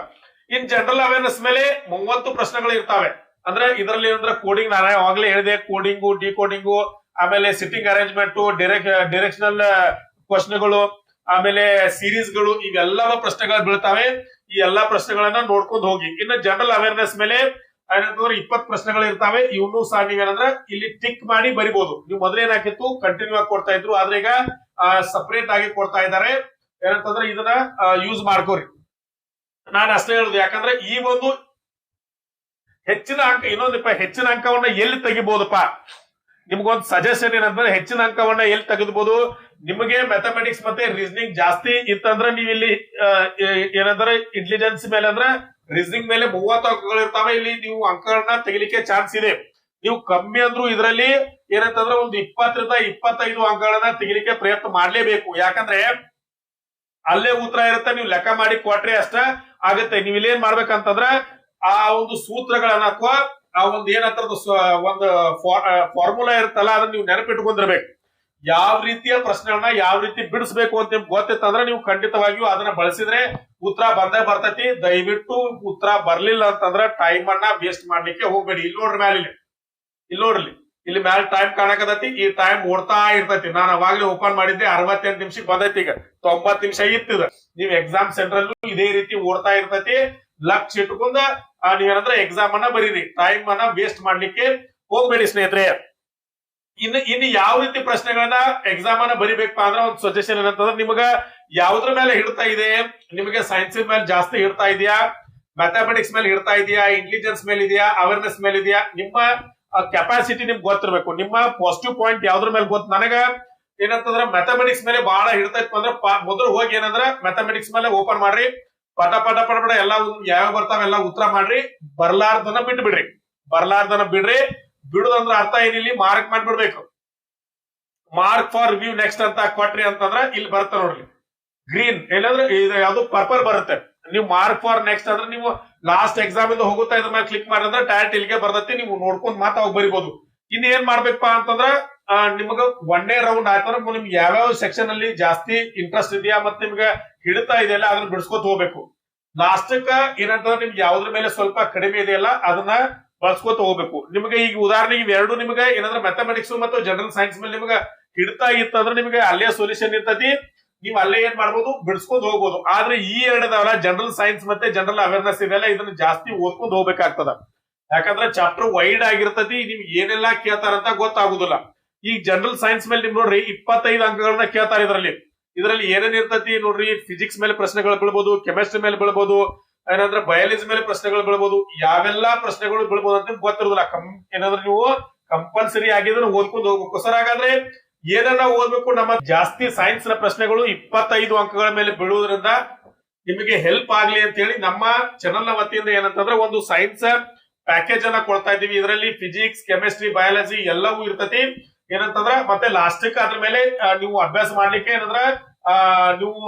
ಇನ್ ಜನರಲ್ ಅವೇರ್ನೆಸ್ ಮೇಲೆ 30 ಪ್ರಶ್ನೆಗಳು ಇರ್ತಾವೆ. ಅಂದ್ರೆ ಇದರಲ್ಲಿ ಏನಂದ್ರೆ ಕೋಡಿಂಗ್, ನಾನು ಆವಾಗಲೇ ಹೇಳಿದೆ, ಕೋಡಿಂಗು, ಡಿಕೋಡಿಂಗು, ಆಮೇಲೆ ಸಿಟ್ಟಿಂಗ್ ಅರೇಂಜ್ಮೆಂಟ್, ಡೈರೆಕ್ಷನಲ್ ಕ್ವಶನ್ಗಳು, ಆಮೇಲೆ ಸೀರೀಸ್ ಗಳು, ಇವೆಲ್ಲವ ಪ್ರಶ್ನೆಗಳು ಬೀಳ್ತಾವೆ. ಈ ಎಲ್ಲಾ ಪ್ರಶ್ನೆಗಳನ್ನ ನೋಡ್ಕೊಂಡು ಹೋಗಿ. ಇನ್ನು ಜನರಲ್ ಅವೇರ್ನೆಸ್ ಮೇಲೆ ಏನಂತಂದ್ರೆ 20 ಪ್ರಶ್ನೆಗಳು ಇರ್ತಾವೆ. ಇವನು ಸಹ ನೀವೇನಂದ್ರೆ ಇಲ್ಲಿ ಟಿಕ್ ಮಾಡಿ ಬರಿಬಹುದು. ನೀವು ಮೊದಲೇನಾಗಿತ್ತು ಕಂಟಿನ್ಯೂ ಆಗಿ ಕೊಡ್ತಾ ಇದ್ರು, ಆದ್ರೆ ಈಗ ಸಪರೇಟ್ ಆಗಿ ಕೊಡ್ತಾ ಇದ್ದಾರೆ. ಏನಂತಂದ್ರೆ ಇದನ್ನ ಯೂಸ್ ಮಾಡ್ಕೋರಿ. ನಾನು ಅಷ್ಟೇ ಹೇಳುದು. ಯಾಕಂದ್ರೆ ಈ ಒಂದು ಹೆಚ್ಚಿನ ಅಂಕ, ಇನ್ನೊಂದಪ್ಪ ಹೆಚ್ಚಿನ ಅಂಕವನ್ನ ಎಲ್ಲಿ ತೆಗಿಬಹುದಪ್ಪ, ನಿಮ್ಗೊಂದು ಸಜೆಷನ್ ಏನಂತಂದ್ರೆ ಹೆಚ್ಚಿನ ಅಂಕವನ್ನ ಎಲ್ಲಿ ತೆಗೆದಬಹುದು. ನಿಮಗೆ ಮ್ಯಾಥಮೆಟಿಕ್ಸ್ ಮತ್ತೆ ರೀಸನಿಂಗ್ ಜಾಸ್ತಿ ಇತ್ತಂದ್ರೆ ನೀವು ಇಲ್ಲಿ ಏನಂದ್ರೆ ಇಂಟೆಲಿಜೆನ್ಸ್ ಮೇಲೆ ಅಂದ್ರೆ ರೀಸನಿಂಗ್ ಮೇಲೆ 30 ಅಂಕಗಳು ಇರ್ತಾವೆ. ಇಲ್ಲಿ ನೀವು ಅಂಕಗಳನ್ನ ತೆಗಿಲಿಕ್ಕೆ ಚಾನ್ಸ್ ಇದೆ. ನೀವು ಕಮ್ಮಿ ಅಂದ್ರೂ ಇದರಲ್ಲಿ ಏನಂತಂದ್ರೆ ಒಂದು 20ರಿಂದ 25 ಅಂಕಗಳನ್ನ ತೆಗಿಲಿಕ್ಕೆ ಪ್ರಯತ್ನ ಮಾಡ್ಲೇಬೇಕು. ಯಾಕಂದ್ರೆ ಅಲ್ಲೇ ಉತ್ತರ ಇರುತ್ತೆ, ನೀವು ಲೆಕ್ಕ ಮಾಡಿ ಕೊಟ್ರೆ ಅಷ್ಟ ಆಗುತ್ತೆ. ನೀವು ಇಲ್ಲೇನ್ ಮಾಡ್ಬೇಕಂತಂದ್ರ ಆ ಒಂದು ಸೂತ್ರಗಳನ್ನ ಅಥವಾ ಆ ಒಂದು ಏನಂತರದ ಒಂದು ಫಾರ್ಮುಲಾ ಇರುತ್ತಲ್ಲ ಅದನ್ನ ನೀವು ನೆನಪಿಟ್ಕೊಂಡಿರ್ಬೇಕು. ಯಾವ ರೀತಿಯ ಪ್ರಶ್ನೆಗಳನ್ನ ಯಾವ ರೀತಿ ಬಿಡಿಸ್ಬೇಕು ಅಂತ ನಿಮ್ಗೆ ಗೊತ್ತಿತ್ತಂದ್ರೆ ನೀವು ಖಂಡಿತವಾಗಿಯೂ ಅದನ್ನ ಬಳಸಿದ್ರೆ ಉತ್ತರ ಬಂದೇ ಬರ್ತೈತಿ. ದಯವಿಟ್ಟು ಉತ್ತರ ಬರ್ಲಿಲ್ಲ ಅಂತಂದ್ರ ಟೈಮ್ ಅನ್ನ ವೇಸ್ಟ್ ಮಾಡ್ಲಿಕ್ಕೆ ಹೋಗ್ಬೇಡಿ. ಇಲ್ಲಿ ನೋಡ್ರಿ ಮ್ಯಾಲ, ಇಲ್ಲಿ ನೋಡ್ರಿ, ಇಲ್ಲಿ ಮ್ಯಾಲ ಟೈಮ್ ಕಾಣಕತೈತಿ. ಈ ಟೈಮ್ ಓಡ್ತಾ ಇರ್ತೈತಿ. ನಾನು ಅವಾಗ್ಲೇ ಓಪನ್ ಮಾಡಿದ್ದೆ 68 ನಿಮಿಷಕ್ಕೆ ಬಂದೈತಿ. ಈಗ 90 ನಿಮಿಷ ಇತ್ತಿದ. ನೀವು ಎಕ್ಸಾಮ್ ಸೆಂಟರ್ ಅಲ್ಲೂ ಇದೇ ರೀತಿ ಓಡ್ತಾ ಇರ್ತೈತಿ. ಲಕ್ಷ ಇಟ್ಕೊಂಡ ನೀವೇನಂದ್ರೆ ಎಕ್ಸಾಮ್ ಅನ್ನ ಬರೀರಿ. ಟೈಮ್ ಅನ್ನ ವೇಸ್ಟ್ ಮಾಡ್ಲಿಕ್ಕೆ ಹೋಗ್ಬೇಡಿ ಸ್ನೇಹಿತರೆ. ಇನ್ನು ಯಾವ ರೀತಿ ಪ್ರಶ್ನೆಗಳನ್ನ ಎಕ್ಸಾಮ್ ಅನ್ನ ಬರಿಬೇಕಪ್ಪ ಅಂದ್ರೆ ಒಂದು ಸಜೆಷನ್ ಏನಂತಂದ್ರೆ, ನಿಮಗ ಯಾವ್ದ್ರ ಮೇಲೆ ಹಿಡ್ತಾ ಇದೆ? ನಿಮಗೆ ಸೈನ್ಸ್ ಮೇಲೆ ಜಾಸ್ತಿ ಹಿಡ್ತಾ ಇದೆಯಾ, ಮ್ಯಾಥಮೆಟಿಕ್ಸ್ ಮೇಲೆ ಹಿಡ್ತಾ ಇದೆಯಾ, ಇಂಟೆಲಿಜೆನ್ಸ್ ಮೇಲೆ ಇದೆಯಾ, ಅವೇರ್ನೆಸ್ ಮೇಲೆ ಇದೆಯಾ? ನಿಮ್ಮ ಕೆಪಾಸಿಟಿ ನಿಮ್ಗೆ ಗೊತ್ತಿರ್ಬೇಕು. ನಿಮ್ಮ ಪಾಸಿಟಿವ್ ಪಾಯಿಂಟ್ ಯಾವ್ದ್ರ ಮೇಲೆ ಗೊತ್ತು. ನನಗ ಏನಂತಂದ್ರೆ ಮ್ಯಾಥಮೆಟಿಕ್ಸ್ ಮೇಲೆ ಬಹಳ ಹಿಡ್ತೈತಿ ಅಂದ್ರೆ ಮೊದಲು ಹೋಗಿ ಏನಂದ್ರೆ ಮ್ಯಾಥಮೆಟಿಕ್ಸ್ ಮೇಲೆ ಓಪನ್ ಮಾಡ್ರಿ. ಪಟ ಪಟ ಪಟ ಪಟ ಎಲ್ಲ ಯಾವ ಬರ್ತಾವ ಎಲ್ಲ ಉತ್ತರ ಮಾಡ್ರಿ. ಬರ್ಲಾರ್ದನ್ನ ಬಿಟ್ಟು ಬಿಡ್ರಿ. ಬರ್ಲಾರ್ದನ್ನ ಬಿಡ್ರಿ. ಬಿಡುದಂದ್ರ ಅರ್ಥ ಏನಿಲ್ಲಿ ಮಾರ್ಕ್ ಮಾಡ್ಬಿಡ್ಬೇಕು. ಮಾರ್ಕ್ ಫಾರ್ ರಿವ್ಯೂ ನೆಕ್ಸ್ಟ್ ಅಂತ ಕೊಟ್ರಿ ಅಂತಂದ್ರ ಇಲ್ಲಿ ಬರುತ್ತೆ ನೋಡ್ರಿ ಗ್ರೀನ್, ಇಲ್ಲಾಂದ್ರೆ ಯಾವ್ದು ಪರ್ಪಲ್ ಬರುತ್ತೆ. ನೀವು ಮಾರ್ಕ್ ಫಾರ್ ನೆಕ್ಸ್ಟ್ ಅಂದ್ರೆ ನೀವು ಲಾಸ್ಟ್ ಎಕ್ಸಾಮ್ ಇಂದ ಹೋಗುತ್ತಾ ಇದ್ರ ಮೇಲೆ ಕ್ಲಿಕ್ ಮಾಡಿದ್ರೆ ಡೈರೆಕ್ಟ್ ಇಲ್ಲಿಗೆ ಬರ್ತೈತಿ. ನೀವು ನೋಡ್ಕೊಂಡ್ ಮಾತ್ರ ಅವಾಗ ಬರಿಬಹುದು. ಇನ್ ಏನ್ ಮಾಡ್ಬೇಕಪ್ಪ ಅಂತಂದ್ರ ನಿಮಗ ಒಂದೇ ರೌಂಡ್ ಆಯ್ತಂದ್ರೆ ನಿಮ್ಗೆ ಯಾವ್ಯಾವ ಸೆಕ್ಷನ್ ಅಲ್ಲಿ ಜಾಸ್ತಿ ಇಂಟ್ರೆಸ್ಟ್ ಇದೆಯಾ ಮತ್ತೆ ನಿಮ್ಗೆ ಹಿಡಿತಾ ಇದೆಯಲ್ಲ ಅದನ್ನ ಬಿಡಿಸ್ಕೊತ ಹೋಗ್ಬೇಕು. ಲಾಸ್ಟಕ್ಕ ಏನಂತಂದ್ರೆ ನಿಮ್ಗೆ ಯಾವ್ದ್ರ ಮೇಲೆ ಸ್ವಲ್ಪ ಕಡಿಮೆ ಇದೆಯಲ್ಲ ಅದನ್ನ ಬಳಸ್ಕೊತ ಹೋಗ್ಬೇಕು. ನಿಮಗೆ ಈಗ ಉದಾಹರಣೆಗೆ ಇವೆರಡು ನಿಮಗೆ ಏನಂದ್ರೆ ಮ್ಯಾಥಮೆಟಿಕ್ಸ್ ಮತ್ತು ಜನರಲ್ ಸೈನ್ಸ್ ಮೇಲೆ ನಿಮ್ಗೆ ಹಿಡ್ತಾ ಇತ್ತಂದ್ರೆ ನಿಮಗೆ ಅಲ್ಲೇ ಸೊಲ್ಯೂಷನ್ ಇರ್ತೈತಿ. ನೀವು ಅಲ್ಲೇ ಏನ್ ಮಾಡ್ಬೋದು, ಬಿಡಿಸ್ಕೊಂಡು ಹೋಗ್ಬೋದು. ಆದ್ರೆ ಈ ಎರಡದವಲ್ಲ ಜನರಲ್ ಸೈನ್ಸ್ ಮತ್ತೆ ಜನರಲ್ ಅವೇರ್ನೆಸ್ ಇದೆಲ್ಲ ಇದನ್ನ ಜಾಸ್ತಿ ಓದ್ಕೊಂಡು ಹೋಗ್ಬೇಕಾಗ್ತದ. ಯಾಕಂದ್ರೆ ಚಾಪ್ಟರ್ ವೈಡ್ ಆಗಿರ್ತತಿ. ನಿಮ್ಗೆ ಏನೆಲ್ಲಾ ಕೇಳ್ತಾರಂತ ಗೊತ್ತಾಗುದಿಲ್ಲ. ಈಗ ಜನರಲ್ ಸೈನ್ಸ್ ಮೇಲೆ ನಿಮ್ ನೋಡ್ರಿ 25 ಅಂಕಗಳನ್ನ ಕೇಳ್ತಾರೆ. ಇದರಲ್ಲಿ ಏನೇನ್ ಇರ್ತತಿ ನೋಡ್ರಿ. ಫಿಸಿಕ್ಸ್ ಮೇಲೆ ಪ್ರಶ್ನೆಗಳು ಬೀಳ್ಬೋದು, ಕೆಮಿಸ್ಟ್ರಿ ಮೇಲೆ ಬೀಳ್ಬೋದು, ಏನಂದ್ರೆ ಬಯಾಲಜಿ ಮೇಲೆ ಪ್ರಶ್ನೆಗಳು ಬೀಳ್ಬೋದು. ಯಾವೆಲ್ಲಾ ಪ್ರಶ್ನೆಗಳು ಬೀಳ್ಬೋದು ಅಂತ ಗೊತ್ತಿರೋದಿಲ್ಲ. ಏನಂದ್ರೆ ನೀವು ಕಂಪಲ್ಸರಿ ಆಗಿದ್ರೆ ಓದ್ಕೊಂಡು ಹೋಗ್ಬೇಕು ಸರ್. ಹಾಗಾದ್ರೆ ಏನನ್ನ ಓದ್ಬೇಕು? ನಮ್ಮ ಜಾಸ್ತಿ ಸೈನ್ಸ್ ನ ಪ್ರಶ್ನೆಗಳು 25 ಅಂಕಗಳ ಮೇಲೆ ಬೀಳುವುದರಿಂದ ನಿಮಗೆ ಹೆಲ್ಪ್ ಆಗ್ಲಿ ಅಂತ ಹೇಳಿ ನಮ್ಮ ಚಾನೆಲ್ ನ ವತಿಯಿಂದ ಏನಂತಂದ್ರೆ ಒಂದು ಸೈನ್ಸ್ ಪ್ಯಾಕೇಜ್ ಅನ್ನ ಕೊಡ್ತಾ ಇದೀವಿ. ಇದರಲ್ಲಿ ಫಿಸಿಕ್ಸ್, ಕೆಮಿಸ್ಟ್ರಿ, ಬಯಾಲಜಿ ಎಲ್ಲವೂ ಇರ್ತತಿ. ಏನಂತಂದ್ರ ಮತ್ತೆ ಲಾಸ್ಟಿಕ್ ಅದ್ರ ಮೇಲೆ ನೀವು ಅಭ್ಯಾಸ ಮಾಡ್ಲಿಕ್ಕೆ ಏನಂದ್ರ ನೀವು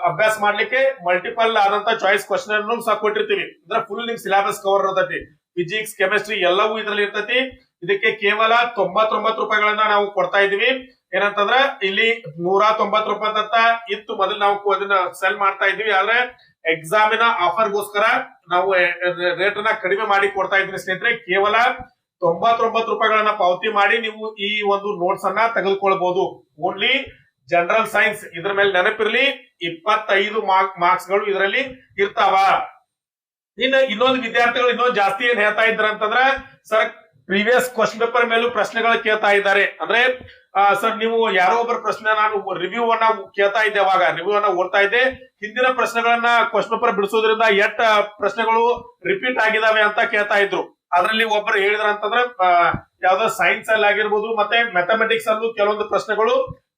ಅಭ್ಯಾಸ ಮಾಡ್ಲಿಕ್ಕೆ ಮಲ್ಟಿಪಲ್ ಆದಂತ ಚಾಯ್ಸ್ ಕ್ವಶನ್ ಅನ್ನು ಸಹ ಕೊಟ್ಟಿರ್ತೀವಿ. ಅಂದ್ರೆ ಫುಲ್ ನಿಮ್ ಸಿಲೆಬಸ್ ಕವರ್ ಇರ್ತೈತಿ. ಫಿಸಿಕ್ಸ್, ಕೆಮಿಸ್ಟ್ರಿ ಎಲ್ಲವೂ ಇದ್ರಲ್ಲಿ ಇರ್ತೈತಿ. ಇದಕ್ಕೆ ಕೇವಲ 99 ರೂಪಾಯಿಗಳನ್ನ ನಾವು ಕೊಡ್ತಾ ಇದೀವಿ. ಏನಂತಂದ್ರ ಇಲ್ಲಿ 190 ರೂಪಾಯಿ ಅಂತ ಇತ್ತು ಮೊದಲು, ನಾವು ಅದನ್ನ ಸೆಲ್ ಮಾಡ್ತಾ ಇದೀವಿ. ಆದ್ರೆ ಎಕ್ಸಾಮಿನ ಆಫರ್ಗೋಸ್ಕರ ನಾವು ರೇಟ್ ಅನ್ನ ಕಡಿಮೆ ಮಾಡಿ ಕೊಡ್ತಾ ಇದ್ವಿ ಸ್ನೇಹಿತರೆ. ಕೇವಲ 99 ರೂಪಾಯಿಗಳನ್ನ ಪಾವತಿ ಮಾಡಿ ನೀವು ಈ ಒಂದು ನೋಟ್ಸ್ ಅನ್ನ ತೆಗೆದುಕೊಳ್ಬಹುದು. Only general science. ಇದ್ರ ಮೇಲೆ ನೆನಪಿರ್ಲಿ 25 ಮಾರ್ಕ್ಸ್ ಗಳು ಇದರಲ್ಲಿ ಇರ್ತಾವ. ಇನ್ನೊಂದು ವಿದ್ಯಾರ್ಥಿಗಳು ಇನ್ನೊಂದು ಜಾಸ್ತಿ ಏನ್ ಹೇಳ್ತಾ ಇದ್ರ ಅಂತಂದ್ರ, ಸರ್ ಪ್ರೀವಿಯಸ್ ಕ್ವಶನ್ ಪೇಪರ್ ಮೇಲೂ ಪ್ರಶ್ನೆಗಳು ಕೇಳ್ತಾ ಇದ್ದಾರೆ. ಅಂದ್ರೆ ಸರ್ ನೀವು ಯಾರೋ ಒಬ್ಬರ ಪ್ರಶ್ನೆ ನಾನು ರಿವ್ಯೂ ಅನ್ನ ಕೇಳ್ತಾ ಇದ್ದೆ, ಅವಾಗ ರಿವ್ಯೂ ಅನ್ನ ಓದ್ತಾ ಇದ್ದೆ. ಹಿಂದಿನ ಪ್ರಶ್ನೆಗಳನ್ನ ಕ್ವಶನ್ ಪೇಪರ್ ಬಿಡಿಸೋದ್ರಿಂದ ಎಷ್ಟ್ ಪ್ರಶ್ನೆಗಳು ರಿಪೀಟ್ ಆಗಿದಾವೆ ಅಂತ ಕೇಳ್ತಾ ಇದ್ರು. ಅದರಲ್ಲಿ ಒಬ್ಬರು ಹೇಳಿದ್ರ ಅಂತಂದ್ರೆ ಯಾವ್ದೋ ಸೈನ್ಸ್ ಅಲ್ಲಿ ಆಗಿರ್ಬೋದು ಮತ್ತೆ ಮ್ಯಾಥಮೆಟಿಕ್ಸ್ ಅಲ್ಲೂ ಕೆಲವೊಂದು ಪ್ರಶ್ನೆಗಳು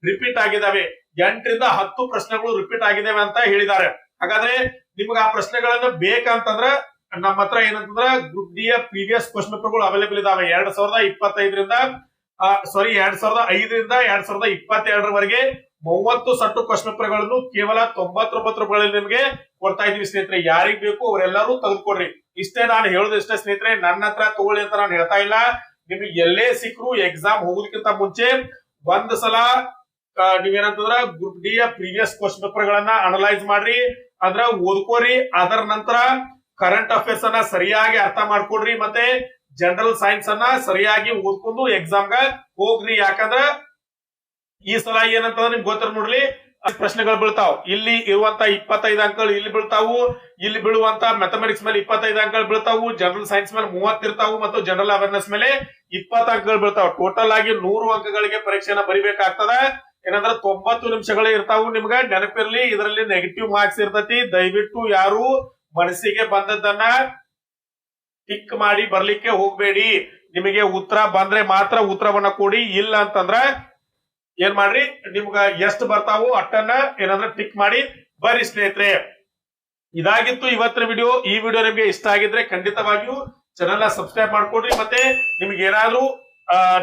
ರಿಪೀಟ್ ಆಗಿದಾವೆ. 8ರಿಂದ 10 ಪ್ರಶ್ನೆಗಳು ರಿಪೀಟ್ ಆಗಿದಾವೆ ಅಂತ ಹೇಳಿದ್ದಾರೆ. ಹಾಗಾದ್ರೆ ನಿಮ್ಗೆ ಆ ಪ್ರಶ್ನೆಗಳನ್ನ ಬೇಕಂತಂದ್ರ ನಮ್ಮ ಹತ್ರ ಏನಂತಂದ್ರ ಗ್ರೂಪ್ ಡಿ ಯ ಪ್ರೀವಿಯಸ್ ಕ್ವಶನ್ ಪೇಪರ್ಗಳು ಅವೈಲೇಬಲ್ ಇದಾವೆ. 2005ರಿಂದ 2022 30 ಸಟ್ಟು ಕ್ವಶನ್ ಪೇಪರ್ಗಳನ್ನು ಕೇವಲ 99 ರೂಪಾಯಿಗಳಲ್ಲಿ ನಿಮಗೆ ಕೊಡ್ತಾ ಇದೀವಿ ಸ್ನೇಹಿತರೆ. ಯಾರಿಗ್ ಬೇಕು ಅವರೆಲ್ಲರೂ ತೆಗೆದುಕೊಡ್ರಿ. ಇಷ್ಟೇ ನಾನು ಹೇಳೋದು ಇಷ್ಟೇ ಸ್ನೇಹಿತರೆ. ನನ್ನ ಹತ್ರ ತಗೊಳ್ಳಿ ಅಂತ ನಾನು ಹೇಳ್ತಾ ಇಲ್ಲ. ನಿಮ್ಗೆ ಎಲ್ಲೇ ಸಿಕ್ಕರು ಎಕ್ಸಾಮ್ ಹೋಗೋದಕ್ಕಿಂತ ಮುಂಚೆ ಒಂದ್ ಸಲ ನೀವೇನಂತಂದ್ರ ಗ್ರೂಪ್ ಡಿ ಯ ಪ್ರೀವಿಯಸ್ ಕ್ವಶನ್ ಪೇಪರ್ ಗಳನ್ನ ಅನಲೈಸ್ ಮಾಡ್ರಿ, ಅದ್ರ ಓದ್ಕೋರಿ. ಅದರ ನಂತರ ಕರೆಂಟ್ ಅಫೇರ್ಸ್ ಅನ್ನ ಸರಿಯಾಗಿ ಅರ್ಥ ಮಾಡ್ಕೊಡ್ರಿ, ಮತ್ತೆ ಜನರಲ್ ಸೈನ್ಸ್ ಅನ್ನ ಸರಿಯಾಗಿ ಓದ್ಕೊಂಡು ಎಕ್ಸಾಮ್ ಗ ಹೋಗ್ರಿ. ಯಾಕಂದ್ರ ಈ ಸಲ ಏನಂತಂದ್ರೆ ನಿಮ್ಗೆ ಗೊತ್ತಿರ ನೋಡ್ಲಿ ಪ್ರಶ್ನೆಗಳು ಬೀಳ್ತಾವ್. ಇಲ್ಲಿ ಇರುವಂತ 25 ಅಂಕಗಳು ಇಲ್ಲಿ ಬೀಳ್ತಾವು. ಇಲ್ಲಿ ಬೀಳುವಂತ ಮ್ಯಾಥಮೆಟಿಕ್ಸ್ ಮೇಲೆ 25 ಅಂಕಗಳು ಬೀಳ್ತಾವು. ಜನರಲ್ ಸೈನ್ಸ್ ಮೇಲೆ 30 ಇರ್ತಾವು ಮತ್ತು ಜನರಲ್ ಅವೇರ್ನೆಸ್ ಮೇಲೆ 20 ಅಂಕಗಳು ಬೀಳ್ತಾವ್. ಟೋಟಲ್ ಆಗಿ 100 ಅಂಕಗಳಿಗೆ ಪರೀಕ್ಷೆನ ಬರಿಬೇಕಾಗ್ತದ. ಏನಂದ್ರೆ 90 ನಿಮಿಷಗಳೇ ಇರ್ತಾವು. ನಿಮ್ಗೆ ನೆನಪಿರ್ಲಿ, ಇದರಲ್ಲಿ ನೆಗೆಟಿವ್ ಮಾರ್ಕ್ಸ್ ಇರ್ತತಿ. ದಯವಿಟ್ಟು ಯಾರು ಮನಸ್ಸಿಗೆ ಬಂದದ್ದನ್ನ ಟಿಕ್ ಮಾಡಿ ಬರ್ಲಿಕ್ಕೆ ಹೋಗ್ಬೇಡಿ. ನಿಮಗೆ ಉತ್ತರ ಬಂದ್ರೆ ಮಾತ್ರ ಉತ್ತರವನ್ನ ಕೊಡಿ. ಇಲ್ಲ ಅಂತಂದ್ರ ಏನ್ ಮಾಡ್ರಿ, ನಿಮ್ಗ ಎಷ್ಟು ಬರ್ತಾವೋ ಅಟ್ಟನ್ನ ಏನಂದ್ರೆ ಟಿಕ್ ಮಾಡಿ ಬರ್ರಿ ಸ್ನೇಹಿತರೆ. ಇದಾಗಿತ್ತು ಇವತ್ತಿನ ವಿಡಿಯೋ. ಈ ವಿಡಿಯೋ ನಿಮ್ಗೆ ಇಷ್ಟ ಆಗಿದ್ರೆ ಖಂಡಿತವಾಗಿಯೂ ಚಾನೆಲ್ ನ ಸಬ್ಸ್ಕ್ರೈಬ್ ಮಾಡ್ಕೊಡ್ರಿ. ಮತ್ತೆ ನಿಮ್ಗೆ ಏನಾದ್ರೂ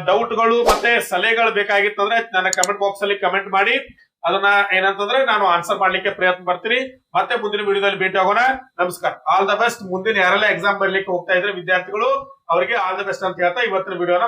ಡೌಟ್ಗಳು ಮತ್ತೆ ಸಲಹೆಗಳು ಬೇಕಾಗಿತ್ತಂದ್ರೆ ನನ್ನ ಕಮೆಂಟ್ ಬಾಕ್ಸ್ ಅಲ್ಲಿ ಕಮೆಂಟ್ ಮಾಡಿ, ಅದನ್ನ ಏನಂತಂದ್ರೆ ನಾನು ಆನ್ಸರ್ ಮಾಡ್ಲಿಕ್ಕೆ ಪ್ರಯತ್ನ ಬರ್ತೀನಿ. ಮತ್ತೆ ಮುಂದಿನ ವಿಡಿಯೋದಲ್ಲಿ ಭೇಟಿ ಆಗೋಣ. ನಮಸ್ಕಾರ. All the best. ಮುಂದಿನ ಯಾರೆಲ್ಲ ಎಕ್ಸಾಮ್ ಬರ್ಲಿಕ್ಕೆ ಹೋಗ್ತಾ ಇದ್ರೆ ವಿದ್ಯಾರ್ಥಿಗಳು, ಅವರಿಗೆ ಆಲ್ ದ ಬೆಸ್ಟ್ ಅಂತ ಹೇಳ್ತಾ ಇವತ್ತಿನ ವಿಡಿಯೋನ